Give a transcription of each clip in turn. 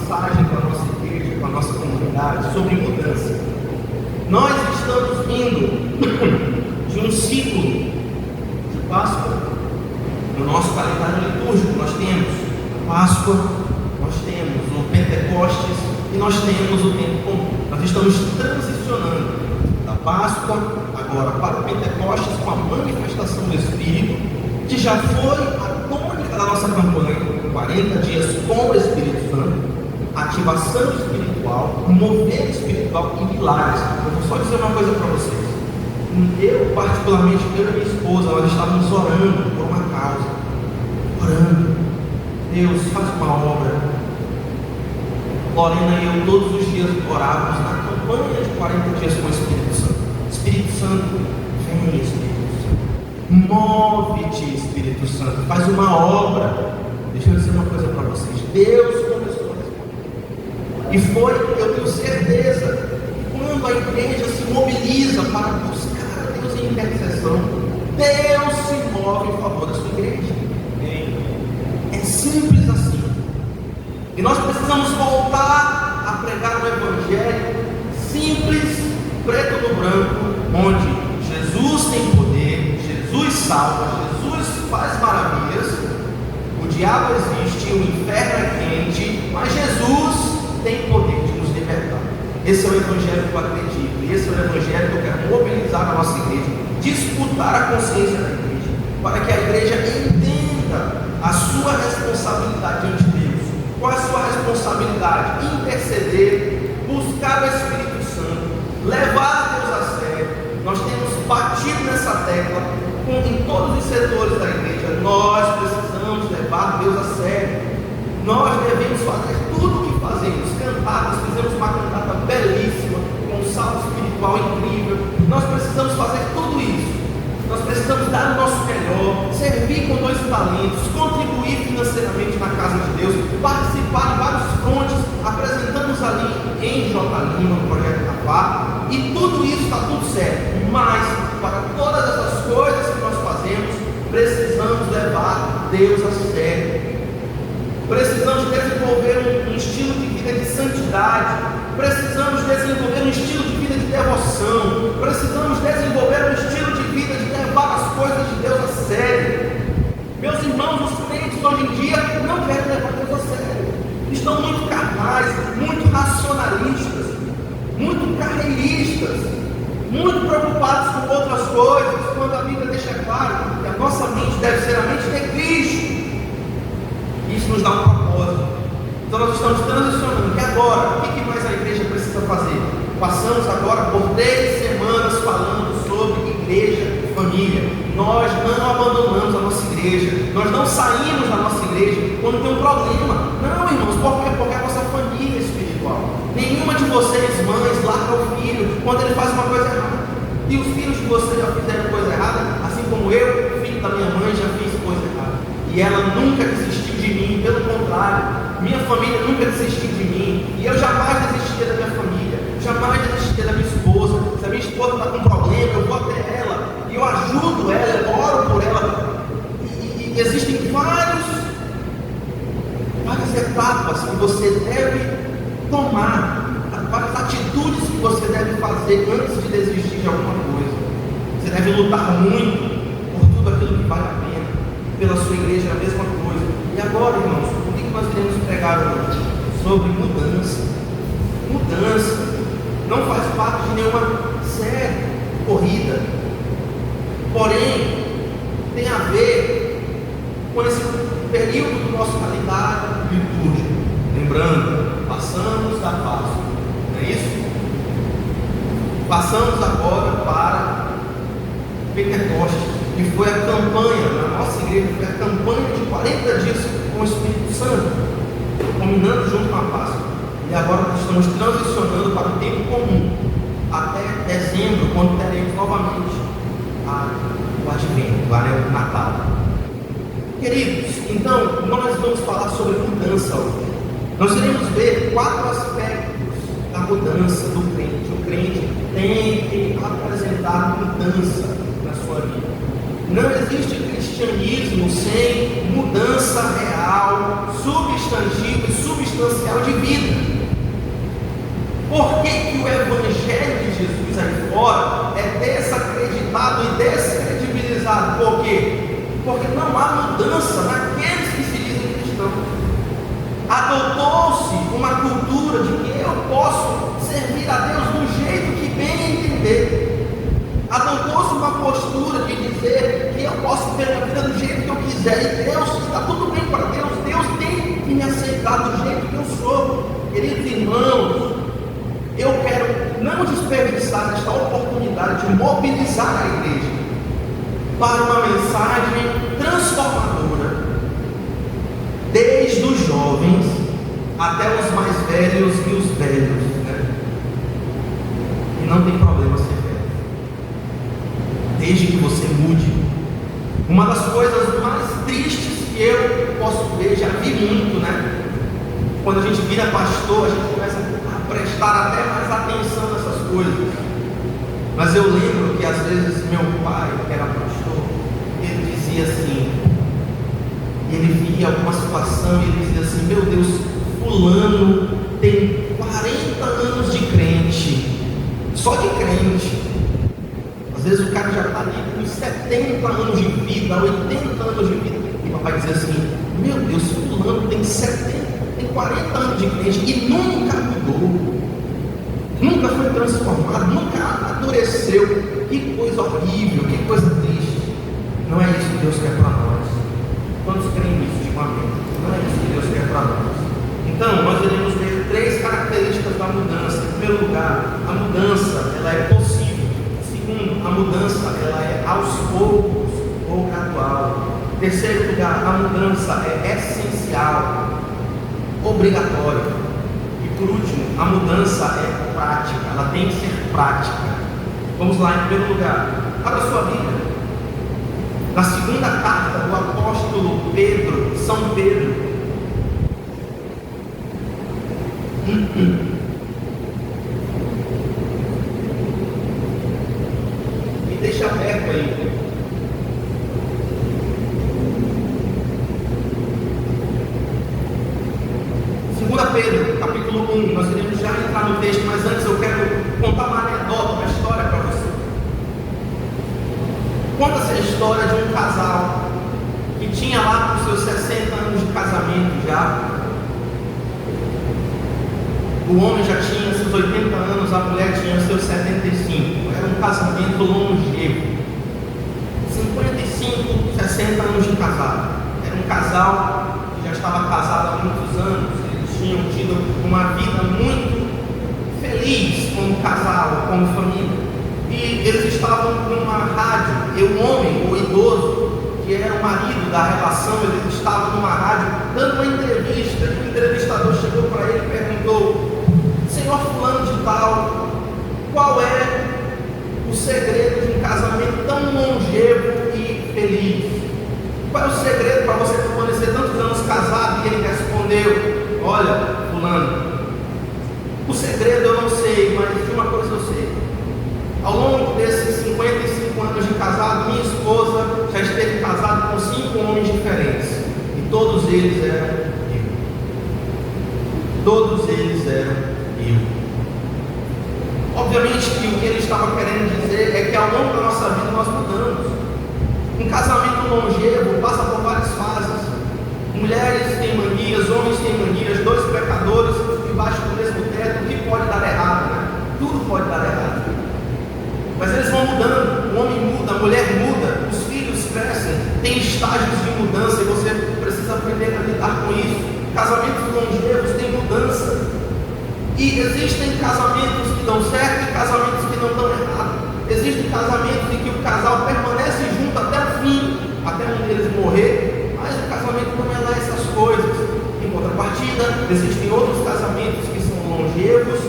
mensagem para a nossa igreja, para a nossa comunidade sobre mudança. Nós estamos vindo de um ciclo de Páscoa. No nosso calendário litúrgico nós temos a Páscoa, nós temos o Pentecostes e nós temos o tempo comum. Nós estamos transicionando da Páscoa agora para o Pentecostes com a manifestação do Espírito, que já foi a tônica da nossa campanha, 40 dias com o Espírito Santo, ativação espiritual, mover espiritual e milagres. Eu vou só dizer uma coisa para vocês. Eu, particularmente, eu e minha esposa, nós estávamos orando por uma causa, orando, Deus, faz uma obra. Lorena e eu todos os dias orávamos na campanha de 40 dias com o Espírito Santo. Espírito Santo, vem Espírito Santo, move-te Espírito Santo, faz uma obra. Deixa eu dizer uma coisa para vocês, Deus começou a responder. E foi, eu tenho certeza, quando a igreja se mobiliza para buscar a Deus em intercessão, Deus se move em favor da sua igreja. É simples assim. E nós precisamos voltar a pregar o Evangelho simples, preto no branco, onde Jesus tem poder, Jesus salva, Jesus faz maravilhas, o diabo existe, o inferno é quente, mas Jesus tem poder de nos libertar. Esse é o Evangelho que eu acredito, e esse é o Evangelho que eu quero mobilizar na nossa igreja, disputar a consciência da igreja, para que a igreja entenda a sua responsabilidade diante de Deus. Qual é a sua responsabilidade? Interceder, buscar o Espírito Santo, levar a Deus a sério. Nós temos batido nessa tecla em todos os setores da igreja. Nós precisamos levar Deus a sério. Nós devemos fazer tudo o que fazemos. Cantadas, fizemos uma cantata belíssima, com um salto espiritual incrível. Nós precisamos fazer tudo isso. Nós precisamos dar o nosso melhor, servir com 2 talentos, contribuir financeiramente na casa de Deus, participar em vários frontes, apresentamos ali em J. Lima, no projeto Capá, e tudo isso está tudo certo. Mas, para todas essas coisas que nós fazemos, precisamos levar Deus a sério. Precisamos desenvolver um estilo de vida de santidade. Precisamos desenvolver um estilo de vida de devoção. Precisamos desenvolver um estilo de vida de levar as coisas de Deus a sério. Meus irmãos, os crentes hoje em dia não querem levar Deus a sério. Estão muito carnais, muito racionalistas, muito carreiristas, muito preocupados com outras coisas, quando a Bíblia deixa claro que a nossa mente deve ser a mente de Cristo. Isso nos dá um propósito. Então nós estamos transicionando. E agora, o que mais a igreja precisa fazer? Passamos agora por 3 semanas falando sobre igreja e família. Nós não abandonamos a nossa igreja. Nós não saímos da nossa igreja quando tem um problema. Não, irmãos, porque a nossa família é espiritual. Nenhuma de vocês, mães, larga o filho quando ele faz uma coisa errada. E os filhos de vocês já fizeram coisa errada, assim como eu, filho da minha mãe, já fiz coisa errada. E ela nunca desistiu de mim, pelo contrário, minha família nunca desistiu de mim, e eu jamais desistiria da minha família, jamais desistiria da minha esposa. Se a minha esposa está com um problema, eu vou até ela, e eu ajudo ela, eu oro por ela, e existem várias etapas que você deve tomar, várias atitudes que você deve fazer antes de desistir de alguma coisa. Você deve lutar muito por tudo aquilo que vale a pena. Pela sua igreja é a mesma coisa. E agora, irmãos, o que nós iremos pregar hoje? Sobre mudança. Mudança não faz parte de nenhuma série, corrida. Porém, tem a ver com esse período do nosso calendário litúrgico. Lembrando, passamos da Páscoa, não é isso? Passamos agora para Pentecostes, que foi a campanha, na nossa igreja, foi a campanha de 40 dias com o Espírito Santo, combinando junto com a Páscoa. E agora nós estamos transicionando para o tempo comum, até dezembro, quando teremos novamente o Advento, o Natal. Queridos, então, nós vamos falar sobre mudança hoje. Nós iremos ver 4 aspectos da mudança do crente. O crente tem que apresentar mudança na sua vida. Não existe cristianismo sem mudança real, substantiva e substancial de vida. Por que o Evangelho de Jesus aí fora é desacreditado e descredibilizado? Por quê? Porque não há mudança naqueles que se dizem cristãos. Adotou-se uma cultura de que eu posso servir a Deus do jeito que bem entender. Adotou-se uma postura de dizer que eu posso ter a vida do jeito que eu quiser, e Deus, está tudo bem para Deus, Deus tem que me aceitar do jeito que eu sou. Queridos irmãos, eu quero não desperdiçar esta oportunidade de mobilizar a igreja para uma mensagem transformadora, desde os jovens até os mais velhos e os velhos, né? E não tem problema ser velho, desde que você mude. Uma das coisas mais tristes que eu posso ver, já vi muito, né? Quando a gente vira pastor, a gente começa a prestar até mais atenção nessas coisas. Mas eu lembro que às vezes meu pai, que era pastor, ele dizia assim, ele via alguma situação e ele dizia assim: meu Deus, fulano tem 40 anos de crente, só de crente. Às vezes o cara já está ali com 70 anos de vida, 80 anos de vida, e o papai dizia assim: meu Deus, fulano tem 40 anos de crente e nunca mudou, nunca foi transformado, nunca amadureceu. Que coisa horrível, que coisa triste. Não é isso que Deus quer para nós. Quantos creem nisso? Digo amém. Não é isso que Deus quer para nós. Então, nós iremos ver 3 características da mudança. Em primeiro lugar, a mudança ela é possível. Segundo, a mudança ela é aos poucos ou gradual. Em terceiro lugar, a mudança é essencial, obrigatória. E por último, a mudança é prática, ela tem que ser prática. Vamos lá, em primeiro lugar, abra sua Bíblia. Na segunda carta do apóstolo Pedro, São Pedro, e deixa aberto aí. Segunda Pedro, capítulo 1, nós iremos já entrar no texto, mas antes eu quero contar uma anedota, uma história para você. Conta-se a história de um casal que tinha lá com seus 60 anos de casamento já. O homem já tinha seus 80 anos, a mulher tinha seus 75. Era um casamento longevo. 55, 60 anos de casado. Era um casal que já estava casado há muitos anos. Eles tinham tido uma vida muito feliz como casal, como família. E eles estavam numa rádio, e o homem, o idoso, que era o marido da relação, ele estava numa rádio dando uma entrevista, e o entrevistador chegou para ele e perguntou: senhor fulano de tal, qual é o segredo de um casamento tão longevo e feliz? Qual é o segredo para você permanecer tantos anos casado? E ele respondeu: olha, fulano, o segredo eu não sei, mas de uma coisa eu sei. Ao longo desses 55 anos de casado, minha esposa já esteve casada com 5 homens diferentes. E todos eles eram eu. Todos eles eram eu. Obviamente que o que ele estava querendo dizer é que ao longo da nossa vida nós mudamos. Um casamento longevo passa por várias fases. Mulheres têm manias, homens têm manias, 2 pecadores debaixo do mesmo teto. O que pode dar errado, né? Tudo pode dar errado. Mas eles vão mudando, o homem muda, a mulher muda, os filhos crescem, tem estágios de mudança e você precisa aprender a lidar com isso. Casamentos longevos têm mudança. E existem casamentos que dão certo e casamentos que não dão errado. Existem casamentos em que o casal permanece junto até o fim, até um deles morrer, mas o casamento não é lá essas coisas. Em contrapartida, existem outros casamentos que são longevos,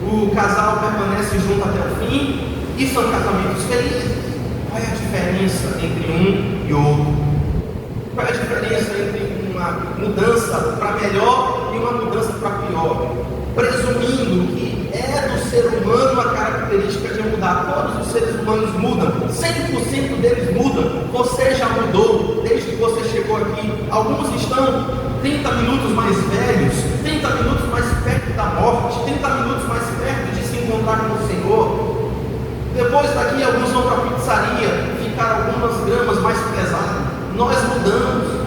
o casal permanece junto até o fim, e são casamentos felizes. Qual é a diferença entre um e outro? Qual é a diferença entre uma mudança para melhor e uma mudança para pior? Presumindo que é do ser humano a característica de mudar. Todos os seres humanos mudam, 100% deles mudam. Você 30 minutos mais velhos, 30 minutos mais perto da morte, 30 minutos mais perto de se encontrar com o Senhor. Depois daqui alguns vão para a pizzaria, ficar algumas gramas mais pesadas. Nós mudamos.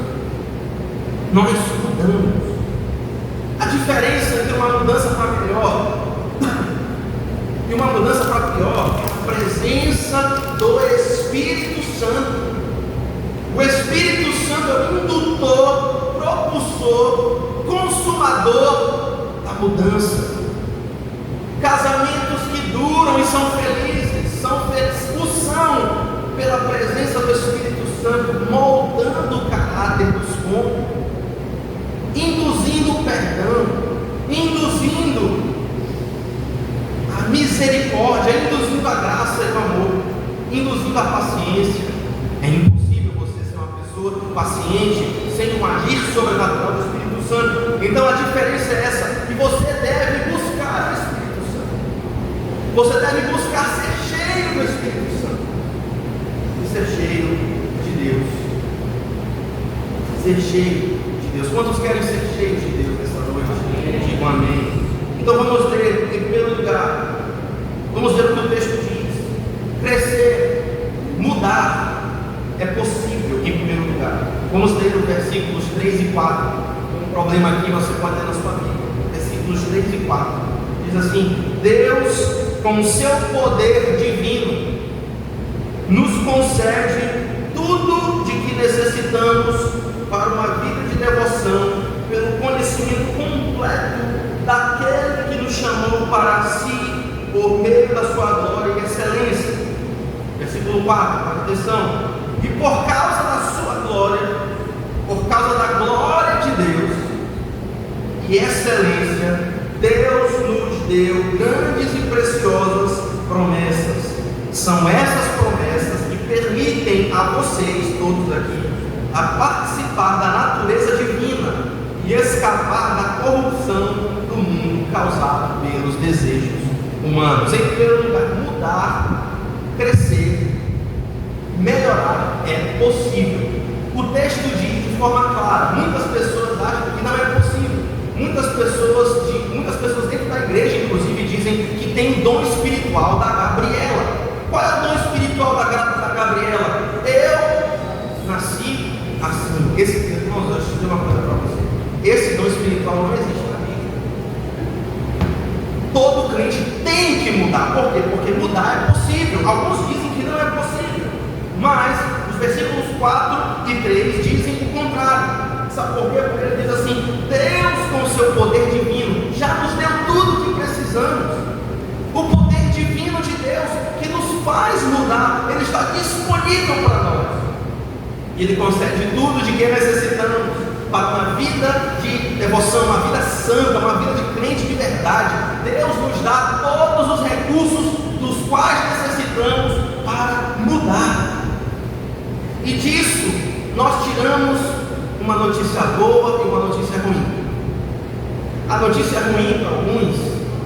A diferença entre uma mudança para melhor e uma mudança para pior é a presença do Espírito Santo. O Espírito Santo é o indutor, propulsor, consumador da mudança. Casamentos que duram e são felizes, são pela presença do Espírito Santo, moldando o caráter dos cônjuges, induzindo o perdão, induzindo a misericórdia, induzindo a graça e o amor, induzindo a paciência. É impossível você ser uma pessoa paciente sem um agir sobrenatural do Espírito Santo. Então a diferença é essa, que você deve buscar o Espírito Santo. Você deve buscar ser cheio do Espírito Santo e ser cheio de Deus. Ser cheio de Deus. Quantos querem ser cheios de Deus nessa noite? Digo amém. Então vamos ler, em primeiro lugar, vamos ver o que o texto diz. Crescer, mudar, é possível em primeiro lugar. Vamos ler os versículos 3 e 4. Tem um problema aqui, você pode ler na sua Bíblia. Versículos 3 e 4. Diz assim: Deus, com o seu poder divino, nos concede tudo de que necessitamos para uma vida de devoção, pelo conhecimento completo daquele que nos chamou para si, por meio da sua glória e excelência. Versículo 4, atenção. E por causa da sua glória, por causa da glória de Deus e excelência, Deus nos deu grandes e preciosas promessas. São essas promessas que permitem a vocês, todos aqui, a participar da natureza divina e escapar da corrupção do mundo causado pelos desejos humanos. Em primeiro lugar, mudar, crescer, melhorar é possível. O texto diz de forma clara. Muitas pessoas acham que não é possível. Muitas pessoas dentro da igreja, inclusive, dizem que tem dom espiritual da Gabriela. Qual é o dom espiritual da Gabriela? Eu nasci assim. Irmãos, deixa eu dizer uma coisa para você. Esse dom espiritual não existe na Bíblia. Todo crente tem que mudar. Por quê? Porque mudar é possível. Alguns dizem que não é possível, mas os versículos 4 e 3 dizem o contrário. Sabe por quê? Porque ele diz assim: Deus, com o seu poder divino, já nos deu tudo que precisamos. O poder divino de Deus que nos faz mudar, ele está disponível para nós. E ele concede tudo de que necessitamos para uma vida de devoção, uma vida santa, uma vida de crente de verdade. Deus nos dá todos os recursos dos quais necessitamos para mudar. E disso nós tiramos uma notícia boa e uma notícia ruim. A notícia ruim para alguns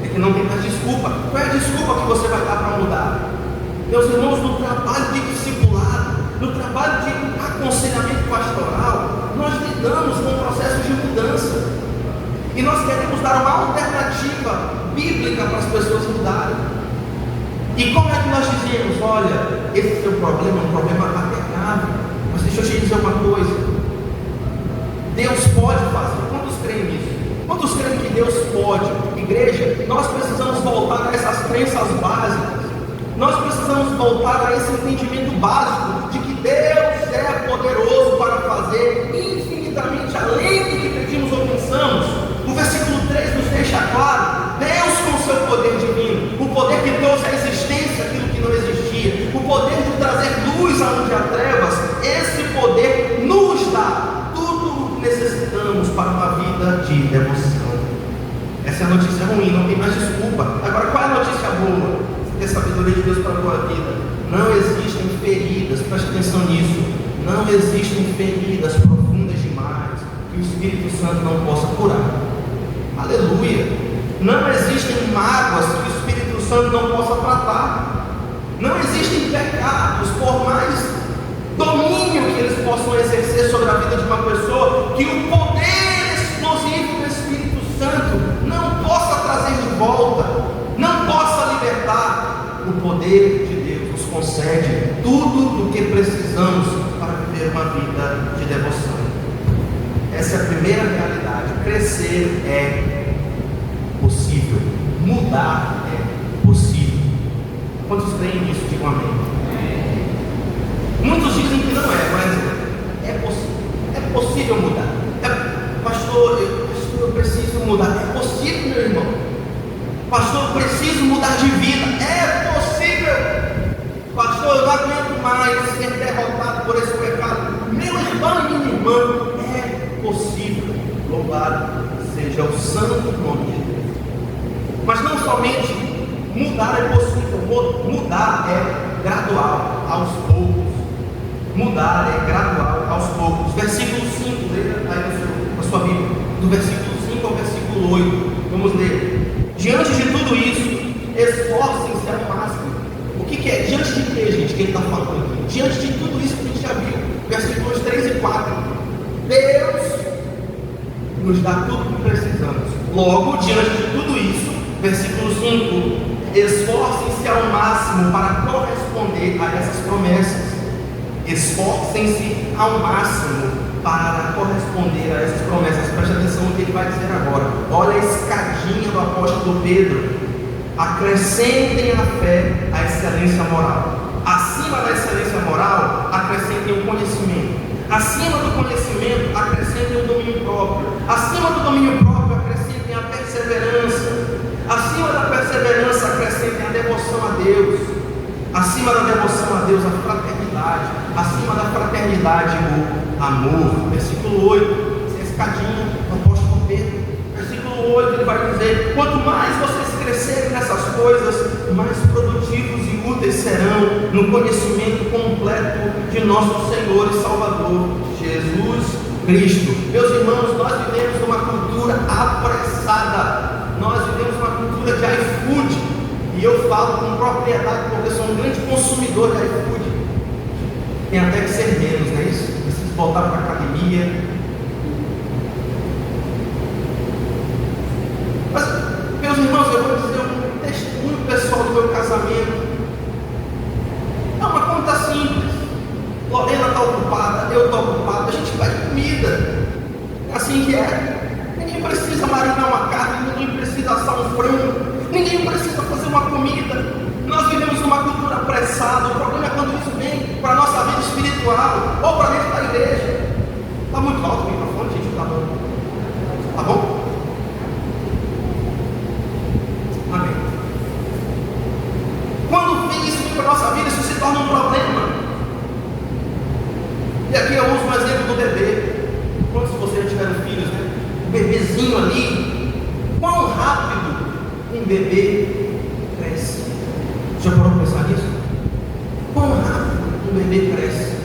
é que não tem mais desculpa. Qual é a desculpa que você vai dar para mudar? Meus irmãos, no trabalho de discipulado, no trabalho de aconselhamento pastoral, nós lidamos com um processo de mudança. E nós queremos dar uma alternativa bíblica para as pessoas mudarem. E como é que nós dizemos? Olha, esse seu problema é um problema até grave, mas deixa eu te dizer uma coisa. Deus pode fazer. Quantos creem nisso? Quantos creem que Deus pode? Igreja, nós precisamos voltar a essas crenças básicas. Nós precisamos voltar a esse entendimento básico de que Deus é poderoso para fazer infinitamente além do que pedimos ou pensamos. O versículo 3 nos deixa claro: Deus, com o seu poder divino, o poder que trouxe à existência aquilo que não existia, o poder de trazer luz aonde há trevas, esse poder nos dá necessitamos para uma vida de devoção. Essa é a notícia ruim, não tem mais desculpa. Agora, qual é a notícia boa? Você tem sabedoria de Deus para a tua vida? Não existem feridas, preste atenção nisso. Não existem feridas profundas demais que o Espírito Santo não possa curar. Aleluia! Não existem mágoas que o Espírito Santo não possa tratar. Não existem pecados, por mais domínio que eles possam exercer sobre a vida de uma pessoa, que o poder volta não possa libertar, o poder de Deus nos concede tudo o que precisamos para viver uma vida de devoção. Essa é a primeira realidade. Crescer é possível, mudar é possível. Quantos creem nisso? Digam amém. Muitos dizem que não é, mas é possível. É possível mudar. Pastor, eu preciso mudar. É possível, meu irmão. Pastor, eu preciso mudar de vida. É possível. Pastor, eu não aguento mais ser derrotado por esse pecado. Meu irmão e minha irmã, é possível. Louvado seja o santo nome de Deus. Mas não somente mudar é possível, mudar é gradual, aos poucos. Mudar é gradual, aos poucos. Versículo 5, leia aí na sua Bíblia, do versículo 5 ao versículo 8. Vamos ler. Diante de tudo isso, esforcem-se ao máximo. O que é? Diante de quê, gente, que ele está falando aqui? Diante de tudo isso que a gente já viu, versículos 3 e 4. Deus nos dá tudo o que precisamos. Logo, diante de tudo isso, versículo 5, esforcem-se ao máximo para corresponder a essas promessas. Esforcem-se ao máximo para corresponder a essas promessas. Preste atenção no que ele vai dizer agora. Olha a escadinha do apóstolo Pedro. Acrescentem à fé a excelência moral. Acima da excelência moral, acrescentem o conhecimento. Acima do conhecimento, acrescentem o domínio próprio. Acima do domínio próprio, acrescentem a perseverança. Acima da perseverança, acrescentem a devoção a Deus. Acima da devoção a Deus, a fraternidade. Acima da fraternidade, o amor. Versículo 8, essa escadinha do apóstolo Pedro. Versículo 8, ele vai dizer: quanto mais vocês crescerem nessas coisas, mais produtivos e úteis serão no conhecimento completo de nosso Senhor e Salvador, Jesus Cristo. Meus irmãos, nós vivemos numa cultura apressada. Nós vivemos uma cultura de iFood. E eu falo com propriedade porque sou um grande consumidor de iFood. Tem até que ser menos, não é isso? Preciso voltar para a academia. Mas, meus irmãos, eu vou dizer um testemunho pessoal do meu casamento. É uma conta simples. Lorena está ocupada, eu estou ocupado, a gente pede comida. É assim que é. Ninguém precisa marinar uma carne, ninguém precisa assar um frango, ninguém precisa fazer uma comida. Nós vivemos numa cultura apressada. O problema é quando isso vem para a nossa vida espiritual ou para dentro da igreja. Está muito alto o microfone, gente? Está bom? Está bom? Amém. Quando vem isso para a nossa vida, isso se torna um problema. E aqui eu uso um exemplo do bebê. Quantos de vocês já tiveram filhos, né? O bebezinho ali, quão rápido um bebê cresce. Já parou para pensar nisso? Quão rápido um bebê cresce?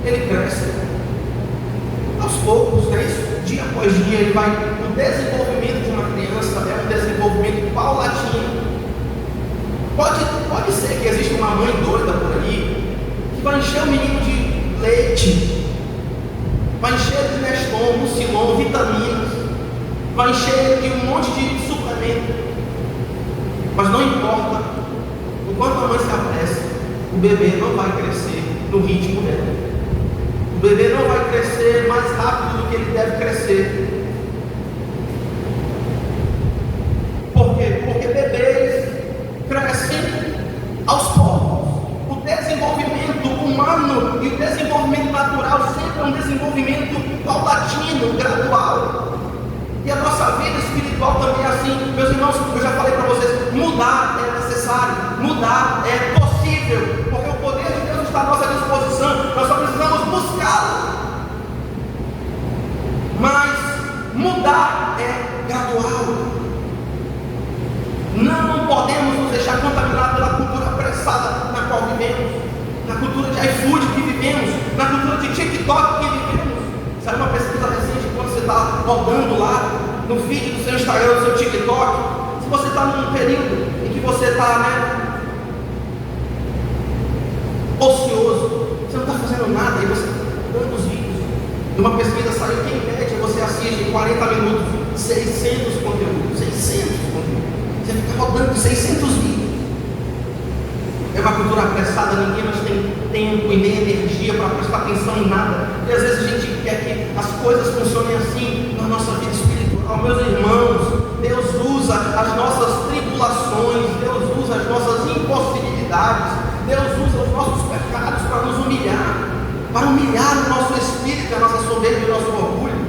Ele cresce aos poucos, é isso? Dia após dia ele vai. O desenvolvimento de uma criança é um desenvolvimento paulatino. Pode ser que exista uma mãe doida por aí que vai encher o menino de leite, vai encher de Neston, Mucilon, vitaminas, vai encher de um monte de suplemento. Mas não importa o quanto a mãe se apressa, o bebê não vai crescer no ritmo dela. O bebê não vai crescer mais rápido do que ele deve crescer. Por quê? Porque bebês crescem aos poucos. O desenvolvimento humano e o desenvolvimento natural sempre é um desenvolvimento paulatino, gradual. E a nossa vida espiritual também é assim. Meus irmãos, eu já falei para vocês, mudar é necessário, mudar é possível, porque o poder de Deus está à nossa disposição, nós só precisamos buscá-lo. Mas mudar é gradual. Não podemos nos deixar contaminar pela cultura apressada na qual vivemos, na cultura de iFood que vivemos, na cultura de TikTok que vivemos. Saiu uma pesquisa recente, quando você está rodando lá no feed do seu Instagram, do seu TikTok, se você está num período em que você está, ocioso, você não está fazendo nada, e você está dando os vídeos. Numa pesquisa saiu que em média você assiste em 40 minutos 600 conteúdos, 600 conteúdos. rodando 600 vídeos. É uma cultura apressada, ninguém mais tem tempo e nem energia para prestar atenção em nada. E às vezes a gente quer que as coisas funcionem assim na nossa vida espiritual. Meus irmãos, Deus usa as nossas tribulações, Deus usa as nossas impossibilidades, Deus usa os nossos pecados para nos humilhar, para humilhar o nosso espírito, a nossa soberba e o nosso orgulho.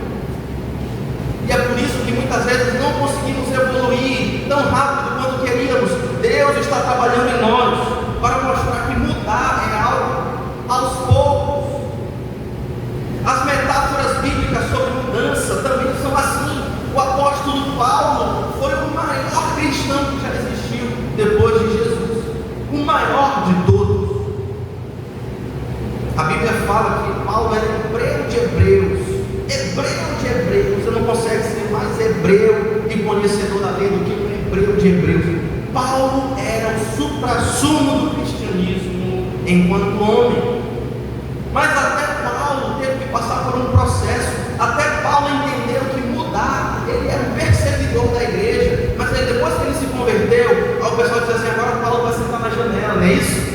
E é por isso que muitas vezes não conseguimos evoluir tão rápido quanto queríamos. Deus está trabalhando em nós para mostrar que mudar é algo aos poucos. As metáforas bíblicas sobre mudança também são assim. O apóstolo Paulo foi o maior cristão que já existiu depois de Jesus, o maior de todos. A Bíblia fala que Paulo era hebreu de hebreus. Você não consegue ser mais hebreu e conhecedor da lei do que um hebreu de hebreus. Paulo era o suprassumo do cristianismo enquanto homem. Mas até Paulo teve que passar por um processo. Até Paulo entendeu que mudar, ele era um perseguidor da igreja. Mas aí depois que ele se converteu, o pessoal disse assim: agora Paulo vai sentar na janela, não é isso?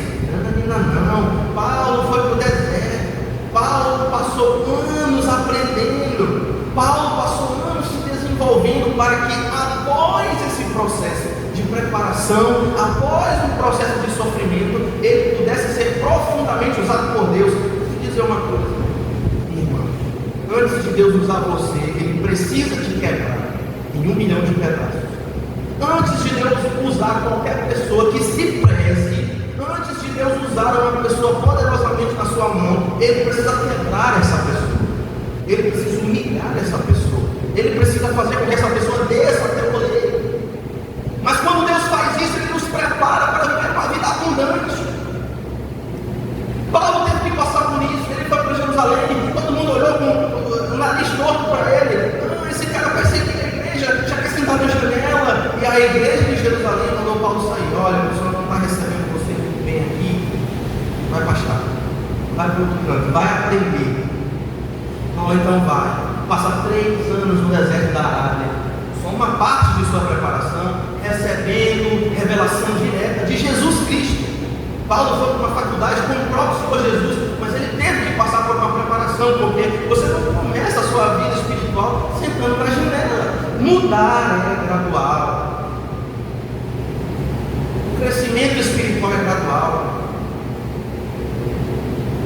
Não. Paulo foi para o deserto. Paulo passou anos aprendendo. Paulo passou anos se desenvolvendo para que após esse processo de preparação, após um processo de sofrimento, ele pudesse ser profundamente usado por Deus. Deixa eu dizer uma coisa, irmão: antes de Deus usar você, Ele precisa te quebrar em 1 milhão de pedaços. Antes de Deus usar qualquer pessoa que se preze, antes de Deus usar uma pessoa poderosamente na sua mão, Ele precisa quebrar essa pessoa, Ele precisa humilhar essa pessoa, Ele precisa fazer com que essa pessoa desça até o oleiro. Mas quando Deus faz isso, Ele nos prepara para viver uma vida abundante. Paulo teve que passar por isso. Ele foi para Jerusalém, todo mundo olhou com o nariz torto para ele. Esse cara vai seguir a igreja, já quer sentar na janela. E a igreja de Jerusalém mandou Paulo sair. Olha, o senhor não está recebendo você muito bem aqui, vai pastar, vai para outro canto, vai aprender. Ou então vai, passa 3 anos no deserto da Arábia, só uma parte de sua preparação, recebendo revelação direta de Jesus Cristo. Paulo foi para uma faculdade com o próprio Senhor Jesus, mas ele teve que passar por uma preparação, porque você não começa a sua vida espiritual sentando na janela. Mudar é gradual. O crescimento espiritual é gradual.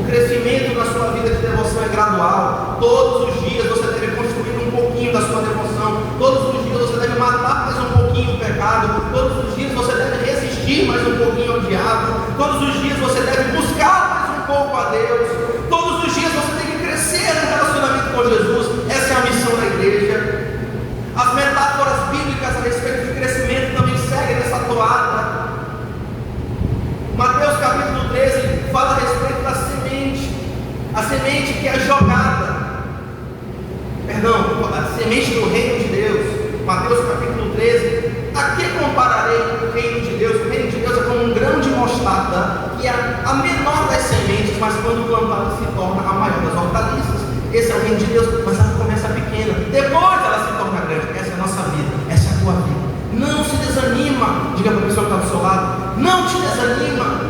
O crescimento na sua vida de devoção é gradual. Todos os dias você deve construir um pouquinho da sua devoção. Todos os dias você deve matar mais um pouquinho o pecado. Todos os dias você deve resistir mais um pouquinho ao diabo. Todos os dias você deve buscar mais um pouco a Deus. Todos os dias você tem que crescer no relacionamento com Jesus. Essa é a missão da igreja. As metáforas bíblicas a respeito de crescimento também seguem nessa toada. Mateus capítulo 13 fala a respeito da semente. A semente que é jogada. A semente do reino de Deus. Mateus capítulo 13. A que compararei o reino de Deus? O reino de Deus é como um grão de mostarda, que é a menor das sementes, mas quando plantada se torna a maior das hortaliças. Esse é o reino de Deus, mas ela começa pequena, depois ela se torna grande. Essa é a nossa vida, essa é a tua vida. Não se desanima. Diga para a pessoa que está do seu lado: não te desanima.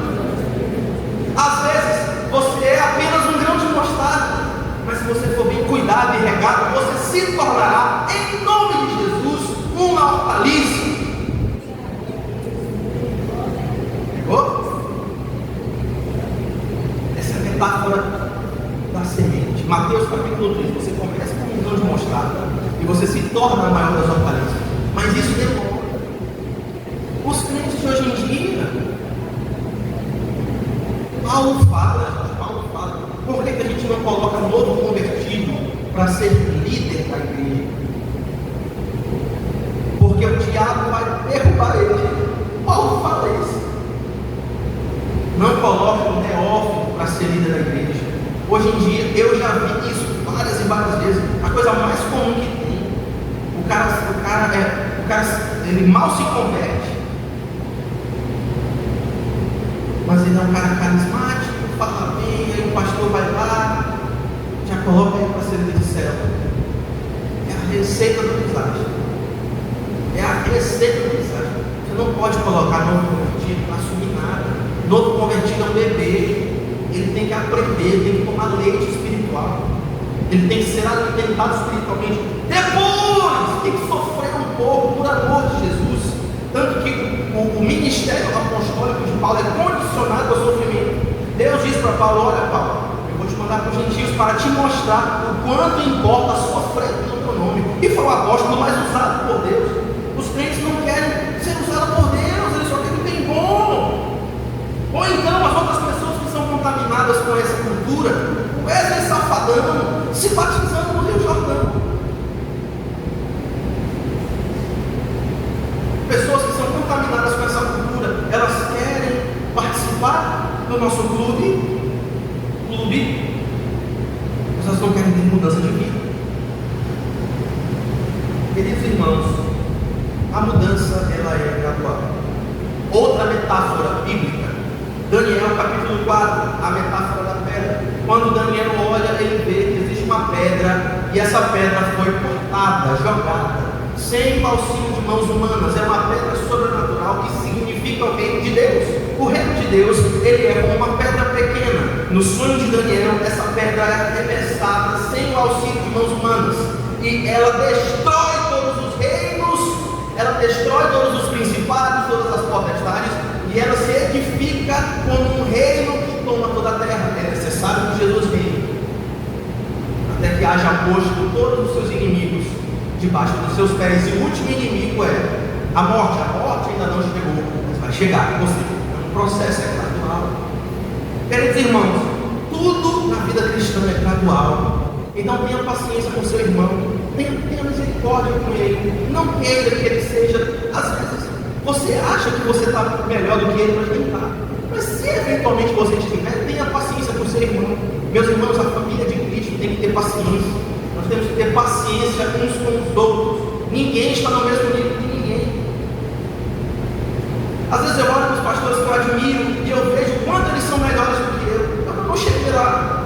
Às vezes você é apenas um grão de mostarda, mas se você for bem cuidado e regado, você se tornará, em nome de Jesus, uma hortaliça. Pegou? Essa é a metáfora da semente. Mateus capítulo 3. Você começa com um grão de mostarda e você se torna a maior das hortaliças. Mas isso demora. Os crentes de hoje em dia, Paulo fala, por que a gente não coloca um novo convertido para ser líder da igreja? Porque o diabo vai derrubar ele. Paulo fala isso. Não coloque um neófito para ser líder da igreja. Hoje em dia, eu já vi isso várias e várias vezes. A coisa mais comum que tem. O cara ele mal se converte, mas ele é um cara carismático, fala bem, aí o pastor vai lá, já coloca ele para ser líder de célula. É a receita do desastre. É a receita do desastre. Você não pode colocar novo convertido para assumir nada. Novo convertido é um bebê. Ele tem que aprender, tem que tomar leite espiritual. Ele tem que ser alimentado espiritualmente. Depois tem que sofrer um pouco por amor de Jesus. Tanto que o ministério apostólico de Paulo é condicionado ao sofrimento. Deus diz para Paulo: olha, Paulo, eu vou te mandar para os gentios para te mostrar o quanto importa sofrer pelo teu nome. E foi o apóstolo mais usado por Deus. Os crentes não querem ser usados por Deus, eles só querem o bem bom. Ou então as outras pessoas que são contaminadas com essa cultura, o Wesley Safadão se batizando no Rio Jordão. Pessoas que são contaminadas com essa cultura, elas querem participar do nosso clube, mas elas não querem ter mudança de vida. Queridos irmãos, a mudança ela é gradual. Outra metáfora bíblica, Daniel capítulo 4, a metáfora da pedra. Quando Daniel olha, ele vê que existe uma pedra, e essa pedra foi cortada, jogada, sem o auxílio de mãos humanas. É uma pedra sobrenatural que significa o reino de Deus. O reino de Deus, ele é como uma pedra pequena. No sonho de Daniel, essa pedra é arremessada sem o auxílio de mãos humanas, e ela destrói todos os reinos, ela destrói todos os principados, todas as potestades, e ela se edifica como um reino que toma toda a terra. É necessário que Jesus venha, até que haja posto todos os seus inimigos debaixo dos seus pés. E o último inimigo é a morte. A morte ainda não chegou, mas vai chegar. Ou seja, é um processo, é gradual. Queridos irmãos, tudo na vida cristã é gradual. Então tenha paciência com seu irmão, tenha misericórdia com ele. Não queira que ele seja. Às vezes você acha que você está melhor do que ele, mas nem está. Mas se eventualmente você estiver, tenha paciência com seu irmão. Meus irmãos, a família de Cristo tem que ter paciência. Nós temos que ter paciência uns com os outros. Ninguém está no mesmo nível de ninguém. Às vezes eu olho para os pastores que eu admiro e eu vejo o quanto eles são melhores do que eu. Eu não cheguei lá.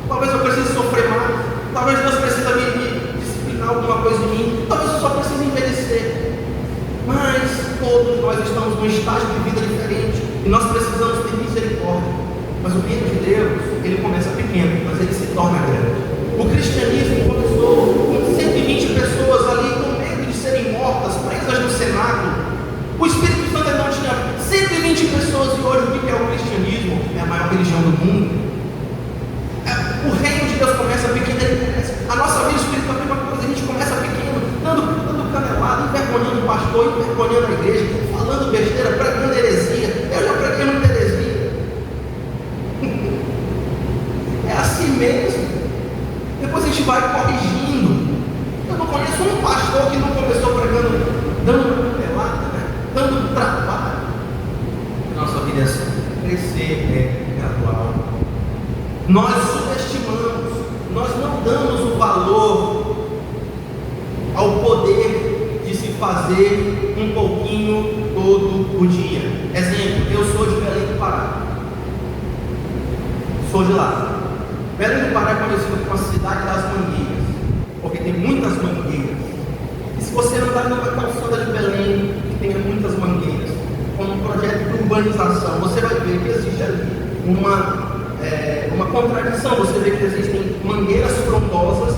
Talvez eu precise sofrer mais. Talvez Deus precise me disciplinar alguma coisa em mim. Talvez eu só precise envelhecer. Mas todos nós estamos num estágio de vida diferente e nós precisamos ter misericórdia. Mas o reino de Deus, ele começa pequeno, mas ele se torna grande. O cristianismo começou com 120 pessoas ali com medo de serem mortas, presas no cenáculo. O Espírito Santo não tinha 120 pessoas, e hoje o que é o cristianismo? É a maior religião do mundo. O reino de Deus começa pequeno, ele começa. A nossa vida espiritual é a mesma coisa, a gente começa pequeno, dando canelada, envergonhando o pastor, envergonhando a igreja, falando besteira, pregando heresia. Eu já preguei muita heresia. É assim mesmo. Depois a gente vai corrigindo. Eu não conheço um pastor que não começou pregando, dando canelada, né? Dando trabalho. Nossa vida é assim. Crescer é gradual. Nós subestimamos, nós não damos o valor ao poder de se fazer um pouquinho todo o dia. Exemplo, eu sou de Belém do Pará. Sou de lá. Belém do Pará é conhecido como a cidade das mangueiras, porque tem muitas mangueiras. E se você andar numa calçada de Belém que tenha muitas mangueiras, com um projeto de urbanização, você vai ver que existe ali uma contradição. Você vê que existem mangueiras frondosas,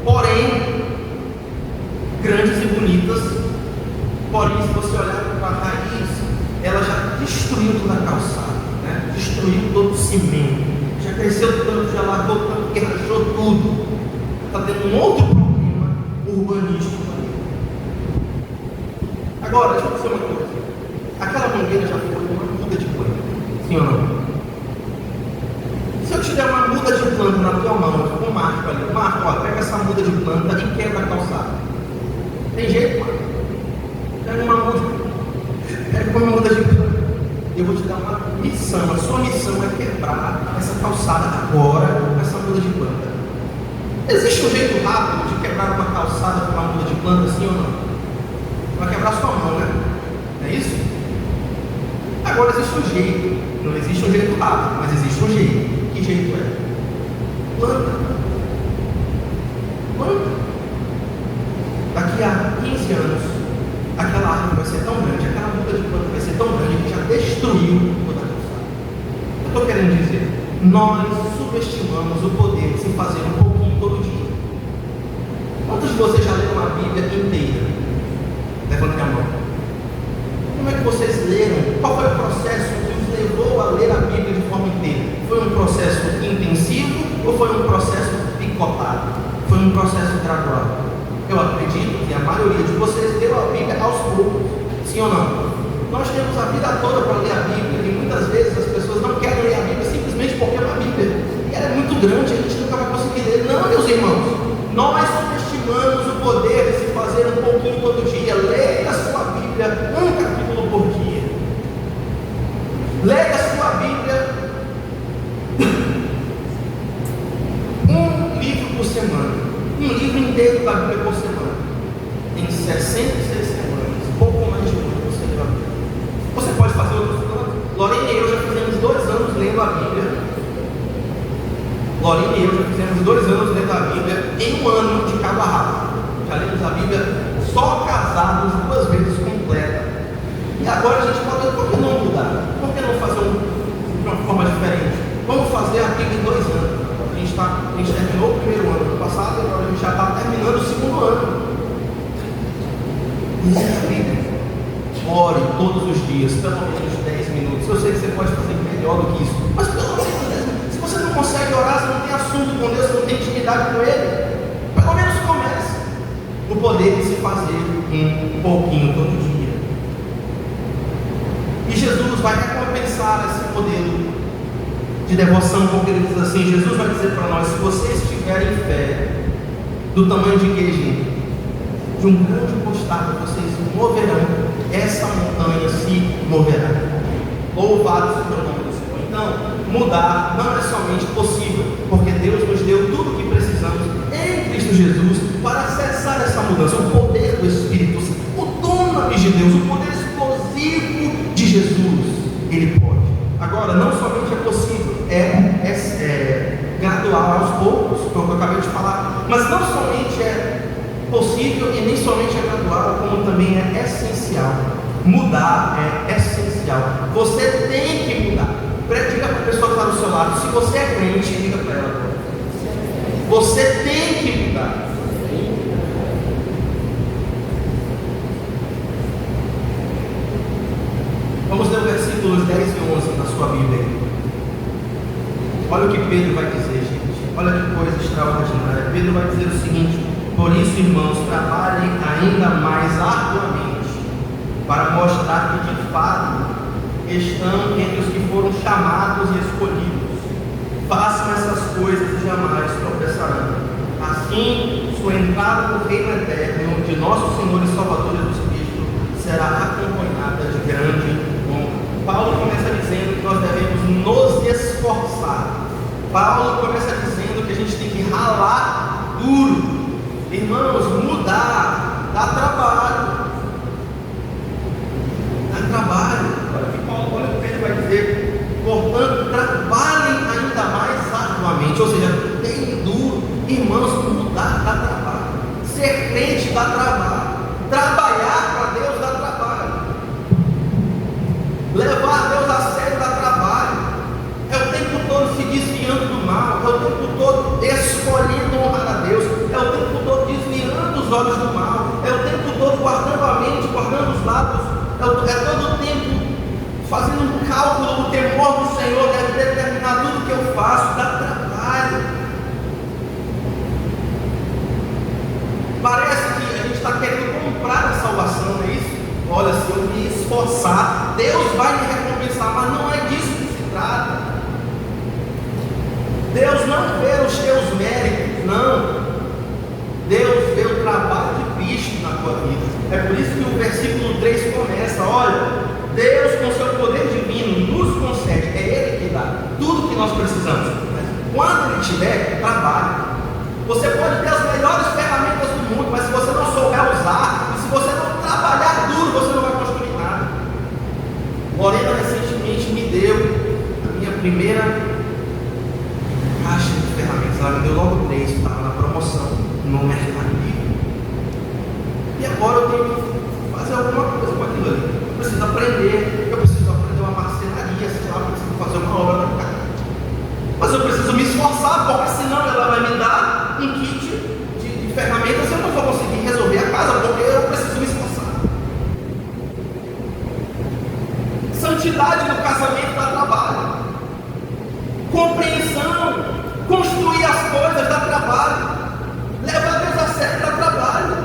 porém grandes e bonitas. Porém, se você olhar para a raiz, ela já destruiu toda a calçada, né? Destruiu todo o cimento, já cresceu tanto, já largou tanto, que rachou tudo. Está tendo um outro problema urbanístico ali. Agora, deixa eu dizer uma coisa: aquela mangueira já foi uma muda de planta, sim ou não? Se eu tiver uma muda de planta na tua mão, com um marco ali, ó, pega essa muda de planta e quebra a calçada. Tem jeito, mano? Pega uma muda de planta. Eu vou te dar uma missão. A sua missão é quebrar essa calçada agora com essa muda de planta. Existe um jeito rápido de quebrar uma calçada com uma muda de planta, sim ou não? Vai quebrar sua mão, né? Não é isso? Agora existe um jeito. Não existe um jeito rápido, mas existe um jeito. Que jeito é? Planta. Daqui a 15 anos, aquela árvore vai ser tão grande, aquela muda conta de quanto vai ser tão grande que já destruiu toda a nossa. Eu estou querendo dizer, nós subestimamos o poder de se fazer um pouquinho todo dia. Quantos de vocês já leram a Bíblia inteira? Levantem a mão. Como é que vocês leram? Qual foi o processo que os levou a ler a Bíblia de forma inteira? Foi um processo intensivo ou foi um processo picotado? Foi um processo gradual? Eu acredito que a maioria de vocês leu a Bíblia aos poucos. Sim ou não? Nós temos a vida toda para ler a Bíblia e muitas vezes as pessoas não querem ler a Bíblia simplesmente porque é uma Bíblia. E ela é muito grande, a gente nunca vai conseguir ler. Não, meus irmãos. Nós subestimamos o poder de se fazer um pouquinho todo dia. Leia a sua Bíblia um capítulo por dia. Leia a sua Bíblia um livro por semana. Um livro inteiro da Bíblia por semana. Em 66 semanas, pouco mais de um ano você lê a Bíblia. Você pode fazer outros planos. Lorena e eu já fizemos 2 anos lendo a Bíblia. Lorena e eu já fizemos 2 anos lendo a Bíblia em um ano de cabo a rabo. Já lemos a Bíblia só casados 2 vezes completa. E agora a gente pode, por que não mudar? Por que não fazer de uma forma diferente? Vamos fazer a Bíblia em 2 anos. A gente terminou o primeiro ano passado, agora a gente já está terminando o segundo ano. Leia a Bíblia. Ore todos os dias, pelo menos 10 minutos. Eu sei que você pode fazer melhor do que isso, mas pelo menos 10 minutos. Se você não consegue orar, você não tem assunto com Deus, você não tem intimidade com Ele, pelo menos comece o poder de se fazer um pouquinho todo dia. E Jesus vai recompensar esse modelo de devoção, porque Ele diz assim: Jesus vai dizer para nós, se vocês tiverem fé do tamanho de igreja, de um grande mostarda, vocês moverão, essa montanha se moverá. Louvado seja o nome do Senhor. Então, mudar não é somente possível, porque Deus nos deu tudo o que precisamos em Cristo Jesus para acessar essa mudança. O poder do Espírito Santo, o dom de Deus, o poder explosivo de Jesus, Ele pode. Agora, não somente é possível, é gradual aos poucos, como eu acabei de falar, mas não somente é possível e nem somente é gradual, como também é essencial. Mudar é essencial. Você tem que mudar. Diga para a pessoa que está do seu lado, se você é crente, diga para ela: você tem que mudar. Vamos ler os versículos 10 e 11 na sua Bíblia. Olha o que Pedro vai dizer, gente. Olha que coisa extraordinária. Pedro vai dizer o seguinte: por isso, irmãos, trabalhem ainda mais arduamente para mostrar que de fato estão entre os que foram chamados e escolhidos. Façam essas coisas e jamais tropeçarão. Assim, sua entrada no reino eterno de nosso Senhor e Salvador Jesus Cristo será acompanhada de grande honra. Paulo começa dizendo que nós devemos nos esforçar. Paulo começa dizendo que a gente tem que ralar duro. Irmãos, mudar dá trabalho. Dá trabalho. Olha o que Pedro vai dizer. Portanto, trabalhem ainda mais arduamente. Ou seja, bem duro. Irmãos, mudar dá trabalho. Ser crente dá trabalho. Trabalhar para Deus dá trabalho. Levar Deus a sério dá trabalho. É o tempo todo se desviando do mal. É o tempo todo escolhendo honrar a Deus. É o tempo todo desviando os olhos do mal. É o tempo todo guardando a mente, guardando os lábios. É todo o tempo fazendo um cálculo. O temor do Senhor deve determinar tudo que eu faço. Dá trabalho. Parece que a gente está querendo comprar a salvação, não é isso? Olha, se eu me esforçar, Deus vai me recompensar. Mas não é disso que se trata. Deus não vê os teus méritos, não. Deus vê o trabalho de Cristo na tua vida. É por isso que o versículo 3 começa: olha, Deus com seu poder divino nos concede, é Ele que dá tudo que nós precisamos. Mas quando Ele te der, trabalhe. Você pode ter as melhores ferramentas do mundo, mas se você não souber usar, e se você não trabalhar duro, você não vai construir nada. Lorena recentemente me deu a minha primeira caixa de ferramentas. Ela me deu logo 3, que estava na promoção no Mercado Livre. E agora eu tenho que fazer alguma coisa com aquilo ali. Eu preciso aprender Santidade no casamento dá trabalho. Compreensão, construir as coisas dá trabalho. Levar Deus a sério dá trabalho.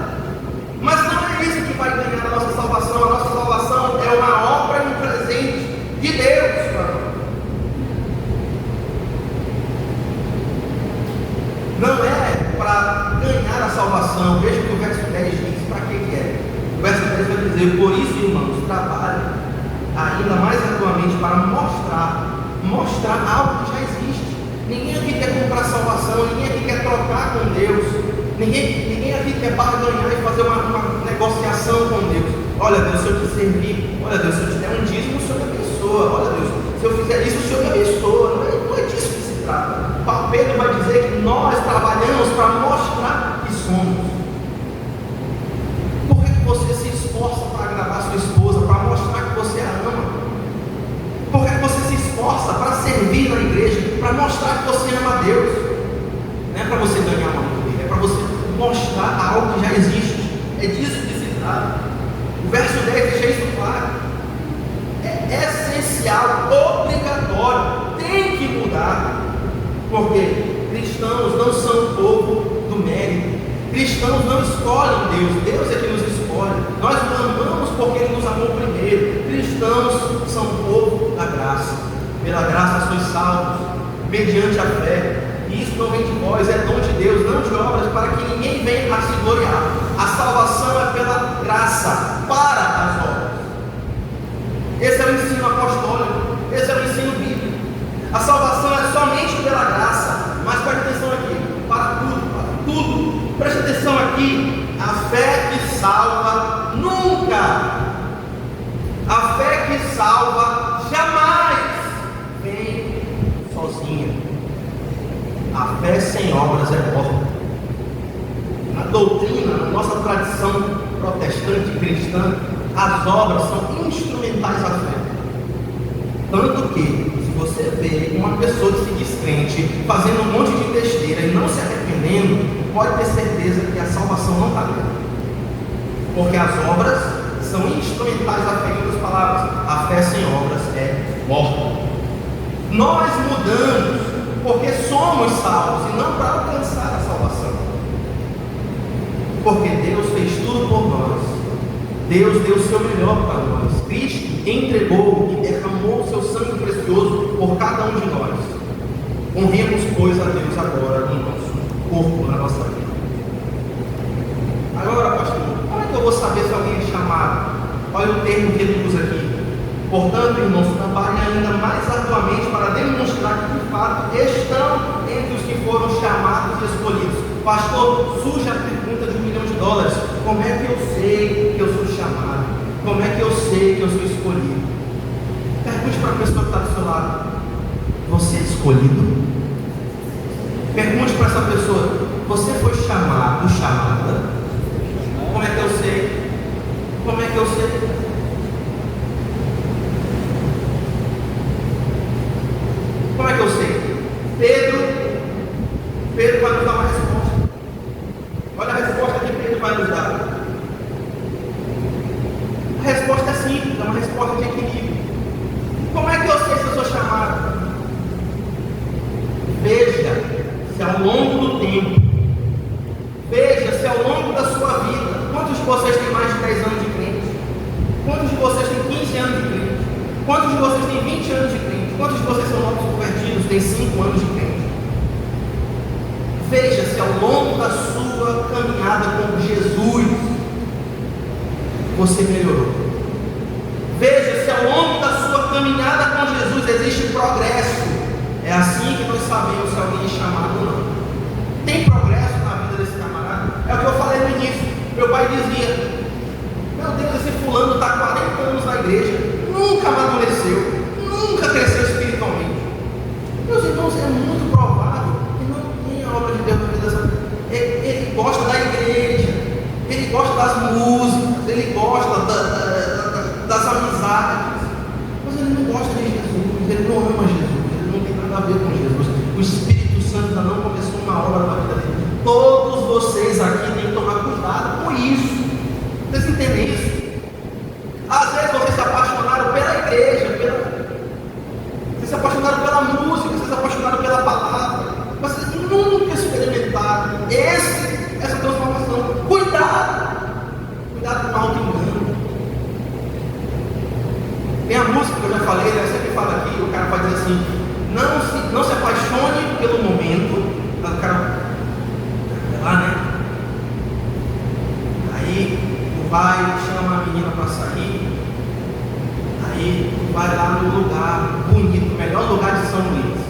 Mas não é isso que vai ganhar a nossa salvação. A nossa salvação é uma obra e um presente de Deus. Não é para ganhar a salvação. Veja o que o verso 10 diz. Para que é? O verso 10 vai dizer: por isso, irmãos, trabalhem ainda mais atualmente para mostrar algo que já existe. Ninguém aqui quer comprar salvação, ninguém aqui quer trocar com Deus, ninguém aqui quer barganhar e fazer uma negociação com Deus. Olha, Deus, se eu te servir, olha, Deus, se eu te der um dízimo, o Senhor me abençoa. Olha, Deus, se eu fizer isso, o Senhor me abençoa. Não é disso que se trata. Pedro vai dizer que nós trabalhamos para mostrar que somos. Por que você se esforça para agradar sua esposa, para mostrar que você a ama? Por que você se esforça para servir na igreja, para mostrar que você ama a Deus? Não é para você ganhar uma mulher, é para você mostrar algo que já existe. É disso que se trata. O verso 10 deixa isso claro. É essencial, obrigatório, tem que mudar. Porque cristãos não são povo do mérito. Cristãos não escolhem Deus, Deus é que nos escolhe. Nós o amamos porque Ele nos amou primeiro. Cristãos são povo da graça. Pela graça sois salvos, mediante a fé. E isso não vem de vós, é dom de Deus, não de obras, para que ninguém venha a se gloriar. A salvação é pela graça, para as obras. Esse é o ensino apostólico, esse é o ensino bíblico. A salvação é somente pela graça. Mas preste atenção aqui, para tudo. Preste atenção aqui, a fé que salva nunca, a fé que salva jamais vem sozinha. A fé sem obras é morta. Na doutrina, na nossa tradição protestante cristã, as obras são instrumentais à fé. Tanto que, se você vê uma pessoa que se diz crente fazendo um monte de besteira e não se arrependendo, pode ter certeza que a salvação não está nela. Porque as obras são instrumentais à fé. Em outras palavras, a fé sem obras é morta. Nós mudamos porque somos salvos e não para alcançar a salvação. Porque Deus fez tudo por nós. Deus deu o seu melhor para nós. Cristo entregou e derramou o seu sangue precioso por cada um de nós. Honremos, pois, a Deus agora no nosso corpo, na nossa vida. Agora, pastor, como é que eu vou saber se alguém é chamado? Olha o termo que ele usa aqui. Portanto, irmãos, trabalhem ainda mais arduamente para demonstrar que, de fato, estão entre os que foram chamados e escolhidos. Pastor, surge a pergunta de $1 milhão. Como é que eu sei que eu sou chamado? Como é que eu sei que eu sou escolhido? Pergunte para a pessoa que está do seu lado: você é escolhido? Pergunte para essa pessoa: você foi chamado, chamada? Como é que eu sei? Como é que eu sei? Como é que eu sei? Pedro vai nos dar uma resposta. Olha a resposta que Pedro vai nos dar. A resposta é simples, é uma resposta de equilíbrio. Como é que eu sei se eu sou chamado? Veja se ao longo do tempo, veja se ao longo da sua vida, quantos de vocês têm mais de 10 anos de crente? Quantos de vocês têm 15 anos de crente? Quantos de vocês têm 20 anos de crente? Quantos de vocês são novos convertidos, têm 5 anos de crente? Veja se ao longo da sua caminhada com Jesus, você melhorou. Veja se ao longo da sua caminhada com Jesus existe progresso. É assim que nós sabemos se alguém é chamado ou não. Tem progresso na vida desse camarada? É o que eu falei no início. Meu pai dizia: meu Deus, esse fulano está 40 anos na igreja, nunca amadureceu, nunca cresceu espiritualmente. Meus irmãos, é muito provável que não tenha a obra de Deus na vida dessa pessoa. Ele gosta da igreja, ele gosta das músicas, ele gosta das amizades, mas ele não gosta de Jesus, ele não ama Jesus, ele não tem nada a ver com Jesus. O Espírito Santo ainda não começou uma obra na vida dele. Todos vocês aqui têm que tomar cuidado com isso. Vocês entendem isso? Tem a música que eu já falei, né? Eu sempre falo aqui, o cara vai dizer assim, não se apaixone pelo momento, o cara lá, né? Aí o pai chama a menina para sair, aí vai lá no lugar bonito, o melhor lugar de São Luís.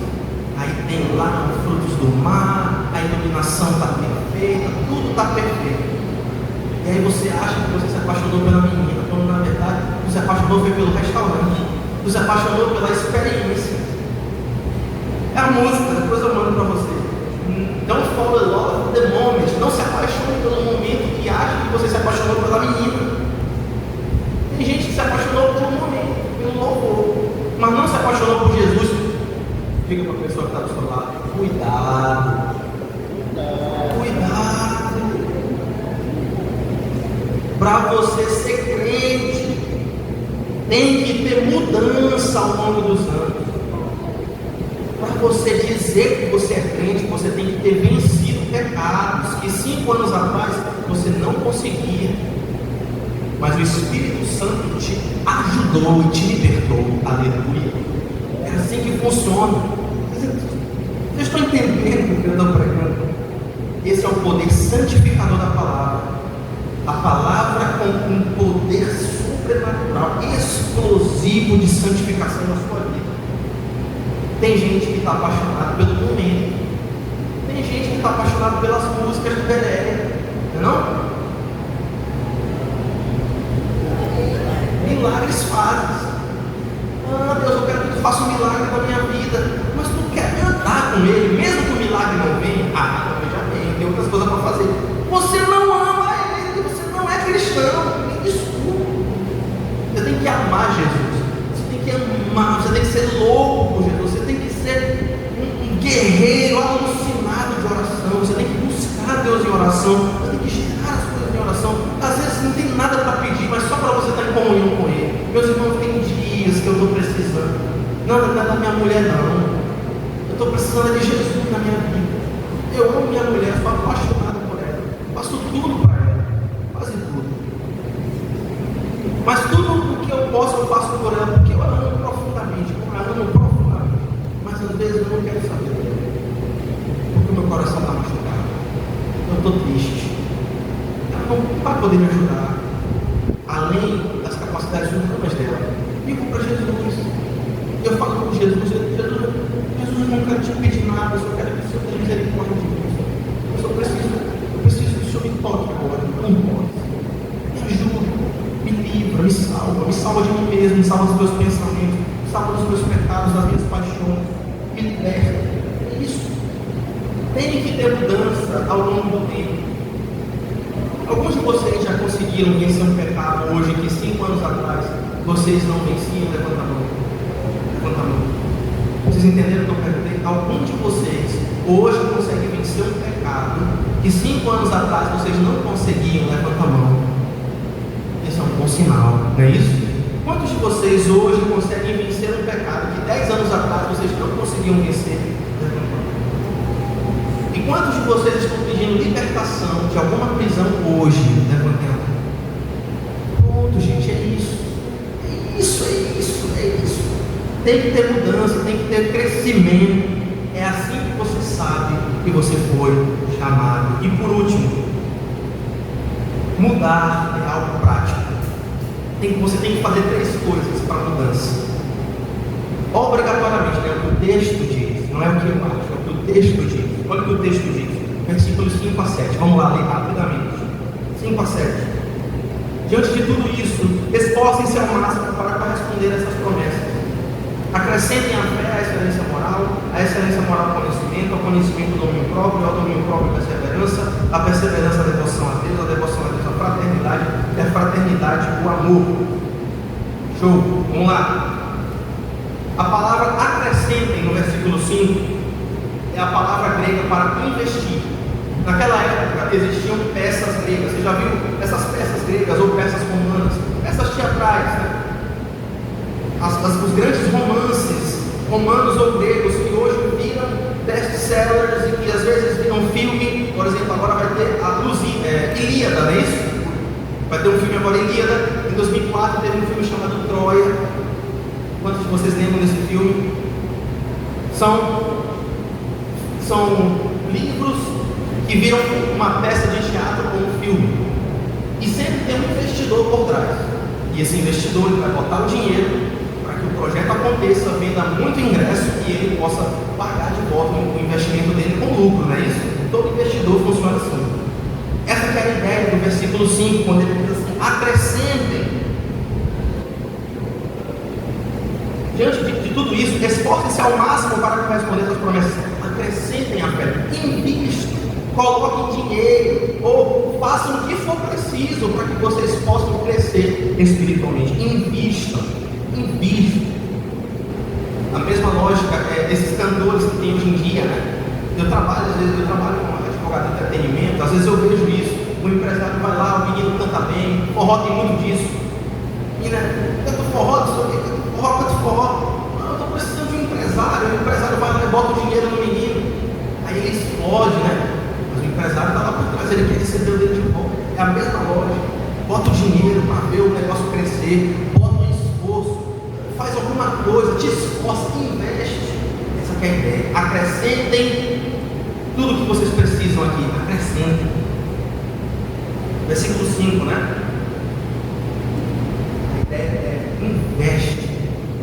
Aí tem lá os frutos do mar, a iluminação está perfeita, tudo está perfeito. E aí você acha que você se apaixonou pela menina, quando na verdade você se apaixonou pelo restaurante, você se apaixonou pela experiência. É a música, depois eu mando para você. Don't fall in love with the moment. Não se apaixone pelo momento que acha que você se apaixonou pela menina. Tem gente que se apaixonou pelo momento, pelo louvor, mas não se apaixonou por Jesus. Diga para a pessoa que está do seu lado: cuidado, cuidado. Para você ser crente, tem que ter mudança ao longo dos anos. Para você dizer que você é crente, você tem que ter vencido pecados que 5 anos atrás você não conseguia, mas o Espírito Santo te ajudou e te libertou. Aleluia. É assim que funciona. Vocês estão entendendo o que eu estou pregando? Esse é o poder santificador da palavra. A palavra com um poder sobrenatural, explosivo de santificação na sua vida. Tem gente que está apaixonada pelo momento, tem gente que está apaixonada pelas músicas do Pelé, não? Milagres fazes. Ah, Deus, eu quero que tu faça um milagre na minha vida, mas tu quer andar com ele, mesmo que o milagre não venha. Ah, não, veja bem, tem outras coisas para fazer. Você não ama ele, você não é cristão, me desculpa. Você tem que amar Jesus, você tem que amar, você tem que ser louco por Jesus, você tem que ser um guerreiro alucinado de oração, você tem que buscar Deus em oração, você tem que gerar as coisas em oração. Às vezes não tem nada para pedir, mas só para você estar em comunhão com Ele. Meus irmãos, tem dias que eu estou precisando, não é da minha mulher não, eu estou precisando de Jesus na minha vida. Eu amo minha mulher, sou apaixonado por ela, faço tudo para ela, quase tudo, mas tudo o que eu posso eu faço por ela, porque eu a amo profundamente, mas às vezes eu não quero saber dela, porque o meu coração está machucado, eu estou triste, ela não vai poder me ajudar, além das capacidades humanas dela. Digo para Jesus, eu falo com Jesus, eu não quero te pedir nada, eu só quero que o Senhor tenha misericórdia de mim. Eu preciso que o Senhor me toque agora, não pode. Me ajuda, me livra, me salva de mim mesmo, me salva dos meus pensamentos, me salva dos meus pecados, das minhas paixões, me liberta. É isso. Tem que ter mudança ao longo do tempo. Alguns de vocês já conseguiram vencer um pecado hoje que 5 anos atrás vocês não venciam? Levanta a mão. Levanta a mão. Vocês entenderam o que eu perguntei? Algum de vocês hoje consegue vencer um pecado que 5 anos atrás vocês não conseguiam? Levanta a mão. Esse é um bom sinal, não é isso? Quantos de vocês hoje conseguem vencer um pecado que 10 anos atrás vocês não conseguiam vencer? Levanta a mão. E quantos de vocês estão pedindo libertação de alguma prisão hoje? Levanta a mão. Pronto, gente, é isso. É isso. Tem que ter mudança, tem que ter crescimento. É assim que você sabe que você foi chamado. E por último, mudar é algo prático. Você tem que fazer 3 coisas para a mudança. Obrigatoriamente, é o que o texto diz, não é o que eu acho, é o que o texto diz. Olha o que o texto diz, versículos 5 a 7. Vamos lá, ler rapidamente. 5 a 7. Diante de tudo isso, esforcem-se ao máximo para corresponder a essas promessas. Acrescentem a fé à excelência moral ao conhecimento do domínio próprio, ao domínio próprio a perseverança a devoção a Deus a fraternidade e a fraternidade o amor. Show, vamos lá. A palavra acrescentem no versículo 5 é a palavra grega para investir. Naquela época existiam peças gregas. Você já viu essas peças gregas ou peças romanas? Peças teatrais, né? Os grandes romanos ou gregos que hoje viram best-sellers e que às vezes viram filme. Por exemplo, agora vai ter a Ilíada, não é isso? Vai ter um filme agora, Ilíada. Em 2004 teve um filme chamado Troia. vocês lembram desse filme. São livros que viram uma peça de teatro com um filme. E sempre tem um investidor por trás. E esse investidor ele vai botar o dinheiro para que o projeto aconteça, venda muito ingresso e ele possa pagar de volta o investimento dele com lucro, não é isso? Todo investidor funciona assim. Essa que é a ideia do versículo 5, quando ele diz assim: acrescentem. Diante de tudo isso, esforcem-se ao máximo para corresponder às promessas. Acrescentem a fé, invistam, coloquem dinheiro, ou façam o que for preciso para que vocês possam crescer espiritualmente. Invistam. A mesma lógica desses cantores que tem hoje em dia, né? Eu trabalho com advogado de entretenimento, às vezes eu vejo isso. O empresário vai lá, o menino canta bem, o forró tem muito disso. E né, canta forró, não, eu estou precisando de um empresário. O empresário vai lá e bota o dinheiro no menino, aí ele explode, né? Mas o empresário está lá por trás, ele quer receber o dele de volta. É a mesma lógica. Bota o dinheiro para ver o negócio crescer, bota um esforço, faz alguma coisa, te esforça, investe. Essa que é a ideia. Acrescentem tudo que vocês precisam aqui, acrescentem. Versículo 5, né? A ideia é: investe,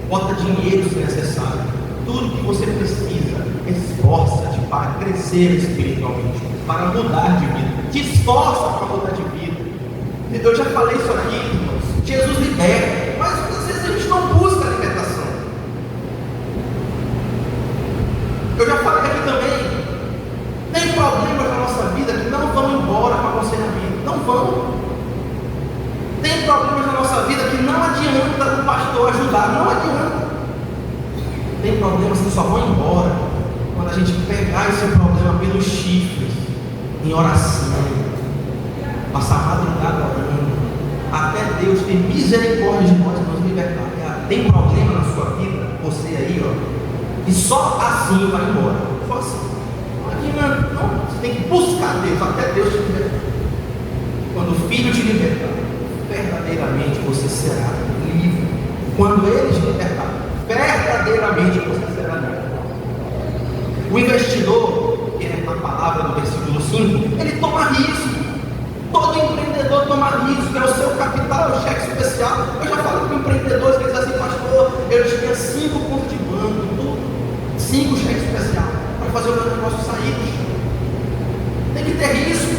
bota dinheiro se necessário, tudo que você precisa, esforça-te para crescer espiritualmente, para mudar de vida, te esforça para mudar de vida. Eu já falei isso aqui, irmãos. Jesus liberta, mas às vezes a gente não busca a libertação. Eu já falei aqui também. Tem problemas na nossa vida que não vão embora com aconselhamento. Não vão. Tem problemas na nossa vida que não adianta o pastor ajudar. Não adianta. Tem problemas que só vão embora quando a gente pegar esse problema pelos chifres, em oração, passar a madrugada orando, até Deus ter misericórdia de nós e nos libertar. Tem problema na sua vida, você aí, ó, e só assim vai embora. Só assim. Não, você tem que buscar Deus até Deus te libertar. Quando o Filho te libertar, verdadeiramente você será livre. Quando Ele te libertar, verdadeiramente você será livre. O investidor, que é a palavra do versículo 5, ele toma risco. Todo empreendedor toma risco, é o seu capital, é o cheque especial. Eu já falei com empreendedores que dizem assim: pastor, eu tinha 5 contas de banco, 5 cheques especiais para fazer o meu negócio sair. Tem que ter risco,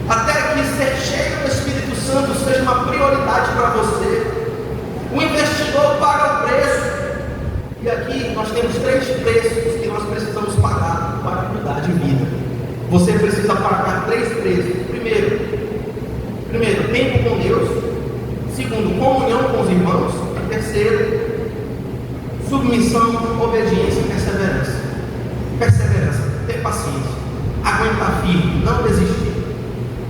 até que ser cheio do Espírito Santo seja uma prioridade para você. O investidor paga o preço, e aqui nós temos 3 preços que nós precisamos pagar para mudar de vida. Você precisa pagar 3 preços. Primeiro, tempo com Deus. Segundo, comunhão com os irmãos. E terceiro, submissão, obediência e perseverança. Ter paciência, aguentar firme, não desistir.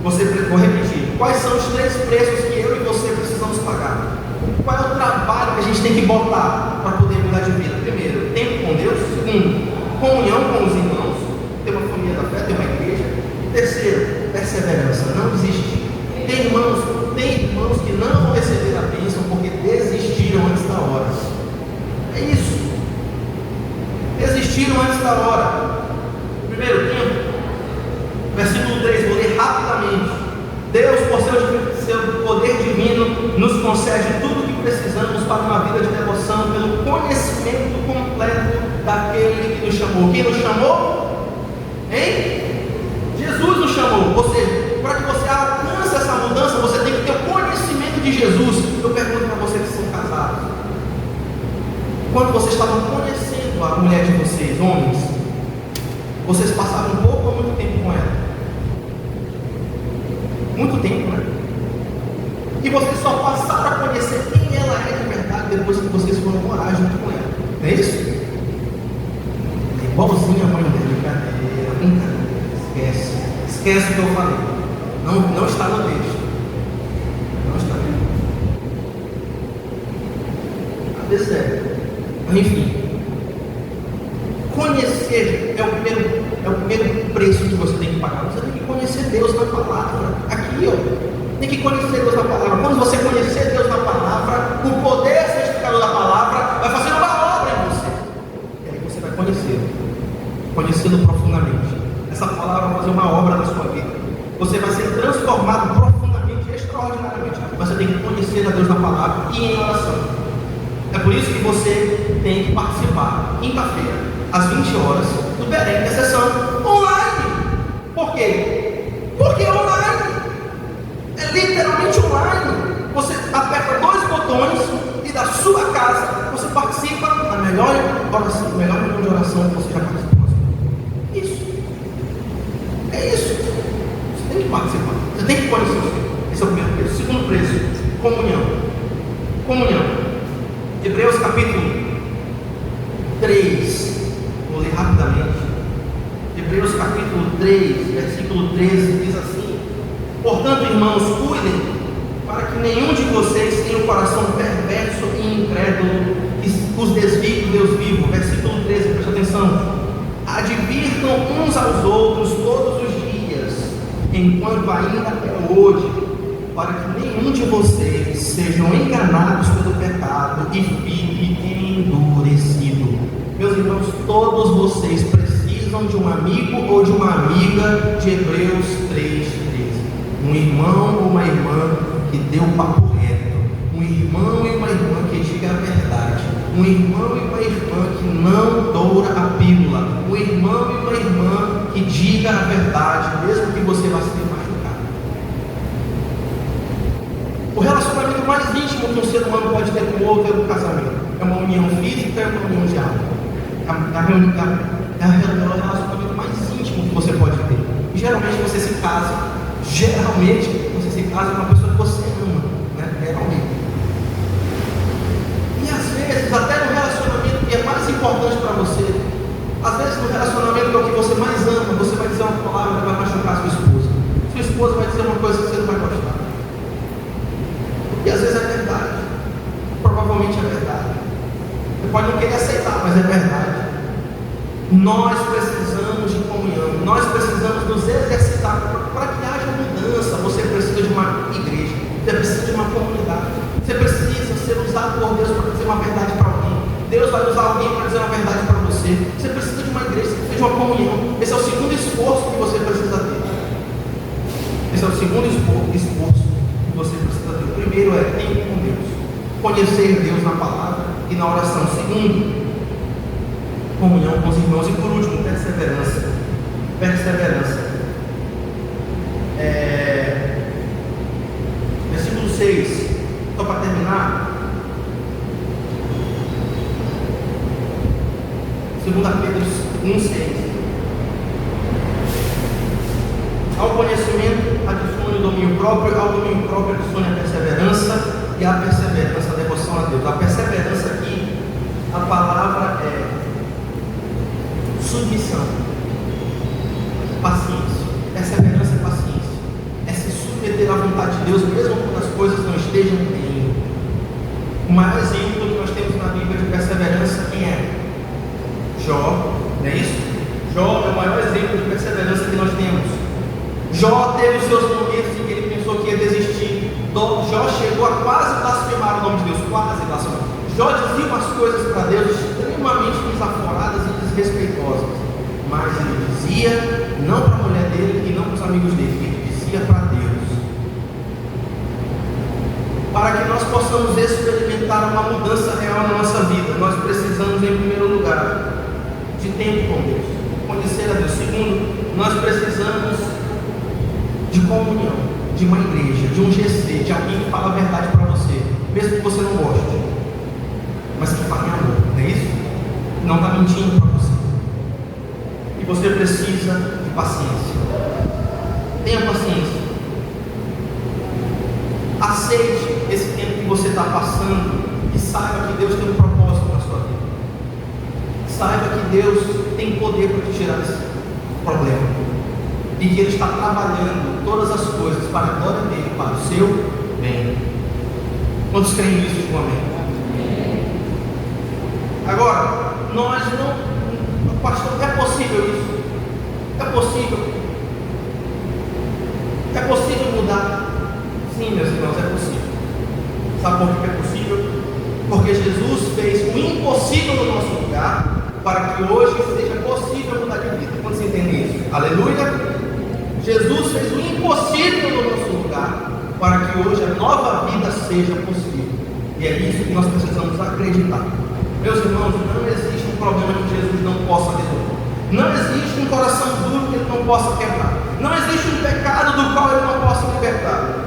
Vou repetir: quais são os 3 preços que eu e você precisamos pagar? Qual é o trabalho que a gente tem que botar para poder mudar de vida? Primeiro, tempo com Deus. Segundo, comunhão com os irmãos, ter uma família da fé, ter uma igreja. Terceiro, perseverança, não desistir. Tem irmãos que não vão receber a bênção porque desistiram antes da hora. É isso. Desistiram antes da hora. Primeiro tempo, versículo 3, vou ler rapidamente. Deus, por seu poder divino, nos concede tudo o que precisamos para uma vida de devoção, pelo conhecimento completo daquele que nos chamou. Quem nos chamou? Hein? Jesus nos chamou. Ou seja, para que você alcance essa mudança, você tem que ter o conhecimento de Jesus. Eu pergunto para vocês que são casados: quando vocês estavam conhecendo a mulher de vocês, homens, vocês passaram pouco ou muito tempo com ela? Muito tempo, né? E vocês só passaram a conhecer quem ela é de verdade depois que vocês foram morar junto com ela. Não é isso? É igualzinho a mãe dela. Brincadeira. Esquece o que eu falei. Não está no texto. Não está no texto. A vezes é. Mas enfim. Conhecer é o primeiro preço que você tem que pagar. Você tem que conhecer Deus na palavra. Aqui, ó, tem que conhecer Deus na palavra. Quando você conhecer Deus na palavra, o poder certificador da palavra palavra e em oração. É por isso que você tem que participar, quinta-feira, às 20 horas, do Berém, intercessão online. Por quê? Porque é online. É literalmente online. Você aperta 2 botões e da sua casa você participa da melhor oração, melhor reunião de oração que você já participou. Isso. É isso. Você tem que participar. Você tem que conhecer o Senhor. Esse é o primeiro preço. Segundo preço, comunhão. Comunhão. Hebreus capítulo 3. Vou ler rapidamente. Hebreus capítulo 3, versículo 13, diz assim: portanto, irmãos, cuidem para que nenhum de vocês tenha um coração perverso e incrédulo que os desvie do Deus vivo. Versículo 13, preste atenção. Advirtam uns aos outros todos os dias, enquanto ainda é hoje, para que nenhum de vocês sejam enganados pelo pecado e fique endurecido. Meus irmãos, todos vocês precisam de um amigo ou de uma amiga de Hebreus 3:13. Um irmão ou uma irmã que dê o papo reto, um irmão e uma irmã que diga a verdade, um irmão e uma irmã que não doura a pílula, um irmão e uma irmã que diga a verdade, mesmo que você vá se machucar. O relacionamento mais íntimo que um ser humano pode ter com o outro é o casamento. É uma união física, é uma união de alma. É o relacionamento mais íntimo que você pode ter. E geralmente você se casa com uma pessoa que você ama, né? Geralmente. E às vezes, até no relacionamento que é mais importante para você, às vezes no relacionamento que é o que você mais ama, você vai dizer uma palavra que vai machucar sua esposa. Sua esposa vai dizer uma coisa que você não vai gostar. E às vezes é verdade. Provavelmente é verdade. Você pode não querer aceitar, mas é verdade. Nós precisamos de comunhão, nós precisamos nos exercitar para que haja mudança. Você precisa de uma igreja, você precisa de uma comunidade, você precisa ser usado por Deus para dizer uma verdade para alguém. Deus vai usar alguém para dizer uma verdade para você. Você precisa de uma igreja, você precisa de uma comunhão. Esse é o segundo esforço que você precisa ter. Esse é o segundo esforço que você precisa ter. O primeiro é tempo com Deus, conhecer Deus na palavra e na oração. Segundo, comunhão com os irmãos. E por último, perseverança. Versículo 6, só para terminar. 2 Pedro 1,6. Ao conhecimento adicione o domínio próprio, ao domínio próprio adicione a perseverança, e a perseverança a devoção a Deus. A perseverança aqui, a palavra é submissão, paciência. Perseverança é paciência, é se submeter à vontade de Deus, mesmo quando as coisas não estejam bem. O maior exemplo que nós temos na Bíblia de perseverança, quem é? Jó, não é isso? Jó é o maior exemplo de perseverança que nós temos. Jó teve os seus momentos em que ele pensou que ia desistir. Jó chegou a quase blasfemar o nome de Deus, quase blasfemar. Jó dizia umas coisas para Deus extremamente desaforadas e desrespeitosas, mas ele dizia não para a mulher dele e não para os amigos dele, ele dizia para Deus. Para que nós possamos experimentar uma mudança real na nossa vida, nós precisamos, em primeiro lugar, de tempo com Deus, conhecer a Deus. Segundo, nós precisamos de comunhão, de uma igreja, de um GC, de alguém que fala a verdade para você, mesmo que você não goste, mas que fale amor, não é isso? Não está mentindo para você. E você precisa de paciência. Tenha paciência. Aceite esse tempo que você está passando e saiba que Deus tem um propósito na sua vida. Saiba que Deus tem poder para te tirar desse problema e que Ele está trabalhando todas as coisas para a glória dele, para o seu bem. Quantos creem nisso? Digo amém. Agora, nós não, pastor, é possível isso? É possível? É possível mudar? Sim, meus irmãos, é possível. Sabe por que é possível? Porque Jesus fez o impossível no nosso lugar para que hoje seja possível mudar de vida. Quando você entende isso? Aleluia! Jesus fez o impossível no nosso lugar para que hoje a nova vida seja possível. E é isso que nós precisamos acreditar. Meus irmãos, não existe um problema que Jesus não possa resolver. Não existe um coração duro que Ele não possa quebrar. Não existe um pecado do qual Ele não possa libertar.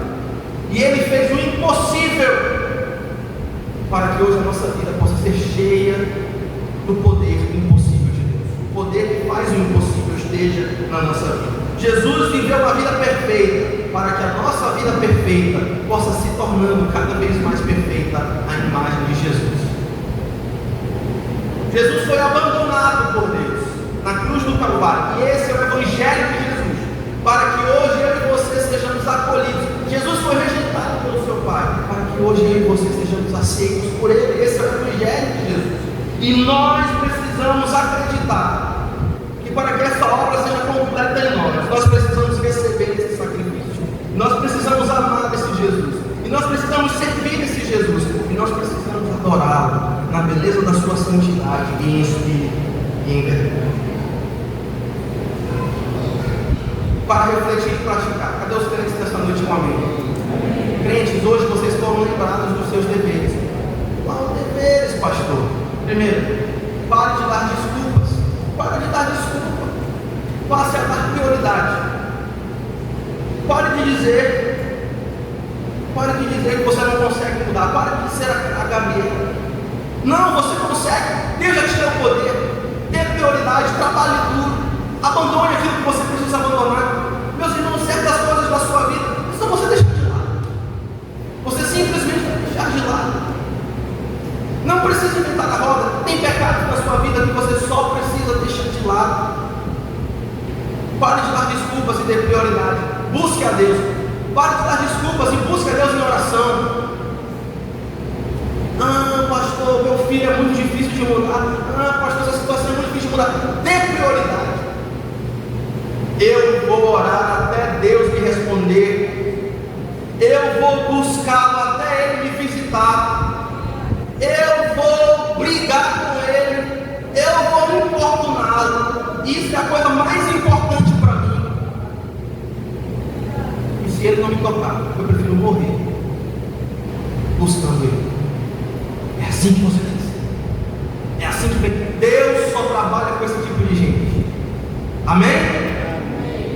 E Ele fez o impossível para que hoje a nossa vida possa ser cheia do poder impossível de Deus. O poder que faz o impossível esteja na nossa vida. Jesus viveu uma vida perfeita para que a nossa vida perfeita possa se tornando cada vez mais perfeita à imagem de Jesus. Jesus foi abandonado por Deus na cruz do Calvário, e esse é o Evangelho de Jesus, para que hoje eu e você sejamos acolhidos. Jesus foi rejeitado pelo seu Pai, para que hoje eu e você sejamos aceitos por Ele. Esse é o Evangelho de Jesus, e nós precisamos acreditar que para que essa obra seja completa em nós precisamos receber esse sacrifício, nós precisamos amar esse Jesus, e nós precisamos servir esse Jesus, e nós precisamos adorá-lo na beleza da sua santidade, em espírito e em verdade. Para refletir e praticar. Cadê os crentes dessa noite? Um amém. Crentes, hoje vocês foram lembrados dos seus deveres. Qual deveres, pastor? Primeiro, pare de dar desculpas. Pare de dar desculpa. Passe a dar prioridade. Pare de dizer que você não consegue mudar. Pare de ser a Gabriela. Não, você consegue. Deus já te deu o poder. Dê prioridade, trabalhe duro. Abandone aquilo que você precisa abandonar. Meus irmãos, certas coisas da sua vida, é só você deixar de lado. Você simplesmente vai deixar de lado. Não precisa inventar a roda. Tem pecados na sua vida que você só precisa deixar de lado. Pare de dar desculpas e dê prioridade. Busque a Deus. Pare de dar desculpas e busque a Deus em oração. Ah, pastor, meu filho é muito difícil de mudar. Ah, pastor, essa situação é muito difícil de mudar. Dê prioridade. Eu vou orar até Deus me responder. Eu vou buscá-lo até Ele me visitar. Eu vou brigar com Ele. Eu vou importuná-lo. Isso é a coisa mais importante para mim. E se Ele não me tocar, eu prefiro morrer buscando Ele. É assim que você tem que ser. É assim que vem. Deus só trabalha com esse tipo de gente. Amém?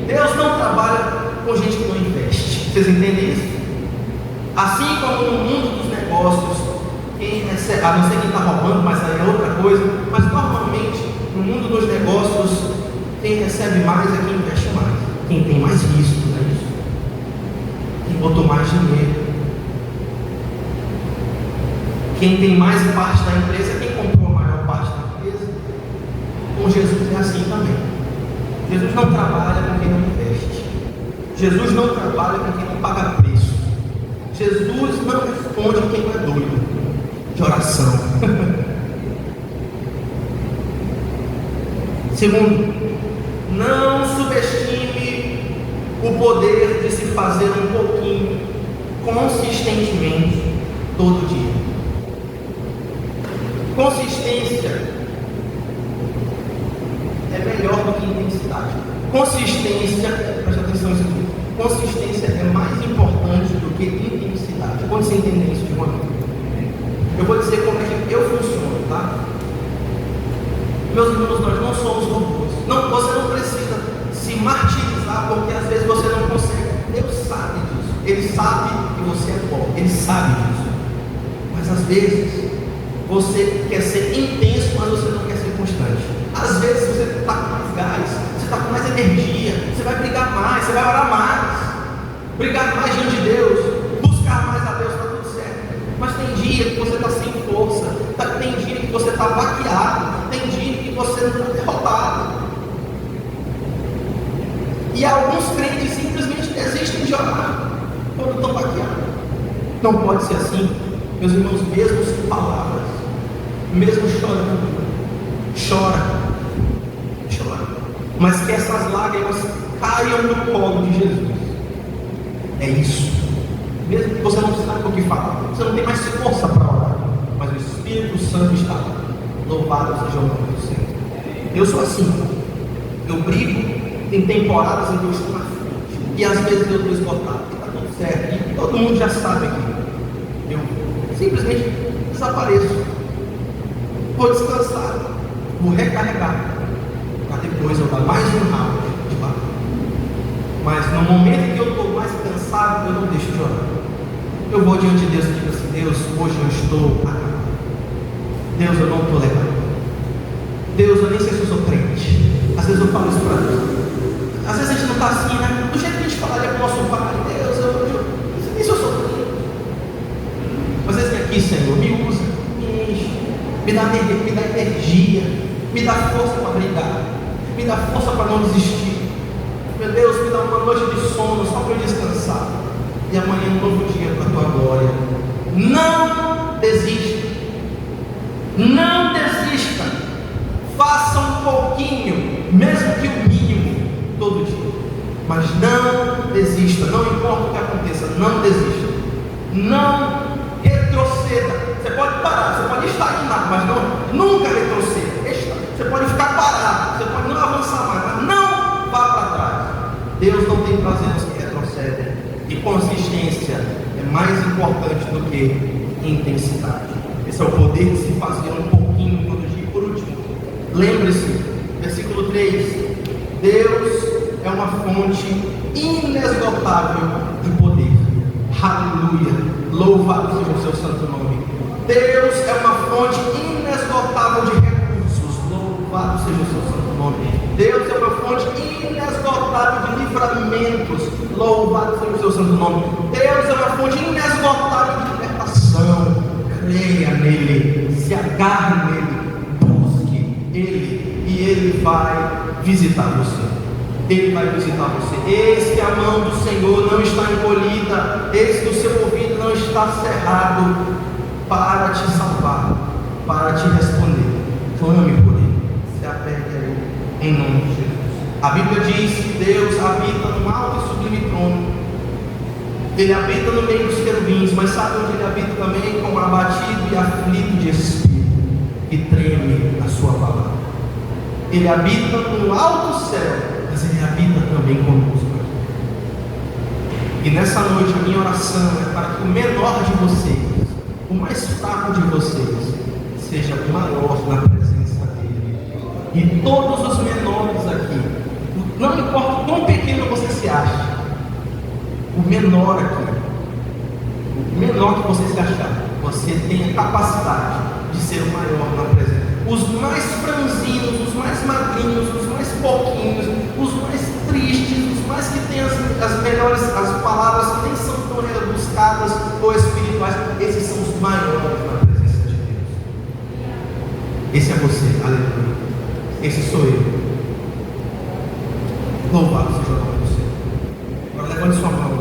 Deus não trabalha com gente que não investe. Vocês entendem isso? Assim como no mundo dos negócios, quem recebe, a não ser quem está roubando, mas aí é outra coisa, mas normalmente no mundo dos negócios, quem recebe mais é quem investe mais, quem tem mais risco, não é isso? Quem botou mais dinheiro, quem tem mais parte da empresa, quem comprou a maior parte da empresa. Com Jesus é assim também. Jesus não trabalha com quem não investe. Jesus não trabalha com quem não paga preço. Jesus não responde quem não é doido de oração. Segundo, não subestime o poder de se fazer um pouquinho consistentemente todo dia. Consistência é melhor do que intensidade. Consistência, preste atenção nisso aqui. Consistência é mais importante do que intensidade. Quando você entender isso de uma vez, eu vou dizer como é que eu funciono, tá? Meus irmãos, nós não somos robôs. Não, você não precisa se martirizar porque às vezes você não consegue. Deus sabe disso. Ele sabe que você é bom. Ele sabe disso. Mas às vezes você quer ser intenso, mas você não quer ser constante. Às vezes você está com mais gás, você está com mais energia, você vai brigar mais, você vai orar mais, brigar mais diante de Deus, buscar mais a Deus, está tudo certo. Mas tem dia que você está sem força, tem dia que você está baqueado, tem dia que você não está derrotado. E alguns crentes simplesmente desistem de orar quando estão baqueados. Não pode ser assim, meus irmãos, mesmo sem palavras, mesmo chorando. Chora, mas que essas lágrimas caiam no colo de Jesus. É isso. Mesmo que você não saiba o que falar, você não tem mais força para orar, mas o Espírito Santo está lá. Louvado seja o nome do Senhor. Eu sou assim. Eu brigo. Tem temporadas em que eu estou na frente, e às vezes eu estou esgotado. Está tudo certo. E todo mundo já sabe aqui. Eu Simplesmente desapareço. Vou descansar, vou recarregar, para depois eu dar mais um round de batalha. Mas no momento que eu estou mais cansado, eu não deixo de orar. Eu vou diante de Deus e digo assim: Deus, hoje eu estou acabado. Deus, eu não estou legal. Deus, eu nem sei se eu sou crente. Às vezes eu falo isso para Deus. Às vezes a gente não está assim, né? Do jeito que a gente falaria para o nosso pai: Deus, eu nem sei se eu sou crente. Às vezes vem aqui: Senhor, me usa, me enche, me dá energia, me dá força para brigar, me dá força para não desistir. Meu Deus, me dá uma noite de sono só para eu descansar. E amanhã um novo dia para a tua glória. Não desista. Não desista. Faça um pouquinho, mesmo que o mínimo, todo dia. Mas não desista. Não importa o que aconteça, não desista. Não retroceda. Você pode parar, você pode estagnar, mas nunca retroceda. Você pode ficar parado, você pode não avançar mais, mas não vá para trás. Deus não tem prazer nos que retrocedem. E consistência é mais importante do que intensidade. Esse é o poder de se fazer um pouquinho todo dia. Por último, lembre-se, versículo 3: Deus é uma fonte inesgotável de poder. Aleluia, louvado seja o seu santo nome. Deus é uma fonte inesgotável de recursos. Louvado seja o seu santo nome. Deus é uma fonte inesgotável de livramentos. Louvado seja o seu santo nome. Deus é uma fonte inesgotável de libertação. Creia nele, se agarre nele, busque ele, e ele vai visitar você. Ele vai visitar você. Eis que a mão do Senhor não está encolhida, eis que o seu ouvido não está cerrado, para te salvar, para te responder. Clame por ele, se apegue a ele, em nome de Jesus. A Bíblia diz que Deus habita no alto e sublime trono. Ele habita no meio dos querubins, mas sabe onde ele habita também? Como abatido e aflito de espírito, e treme a sua palavra. Ele habita no alto céu, mas ele habita também conosco. E nessa noite a minha oração é para que o menor de vocês, o mais fraco de vocês, seja o maior na presença dele. E todos os menores aqui, não importa quão pequeno você se acha, o menor aqui, o menor que você se achar, você tem a capacidade de ser o maior na presença. Os mais franzinos, os mais magrinhos, os mais pouquinhos, os mais tristes, os mais que têm as melhores, as palavras que nem são tão rebuscadas ou espirituais, esses são os maiores na presença de Deus. Esse é você, aleluia. Esse sou eu. Louvado seja o nome do Senhor. Agora levante sua mão.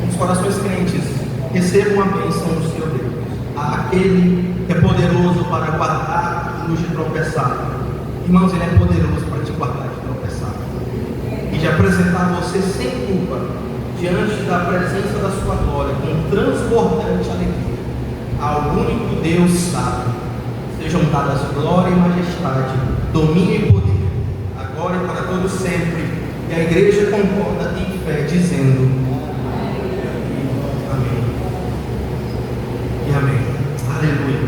Os corações crentes recebam a bênção do Senhor Deus. Aquele que é poderoso para guardar e nos de tropeçar. Irmãos, ele é poderoso para te guardar de tropeçar. E de apresentar você sem culpa diante da presença da sua glória, com transbordante alegria. Ao único Deus sábio sejam dadas glória e majestade, domínio e poder, agora e para todos sempre. E a igreja concorda em fé, dizendo amém e amém. Aleluia.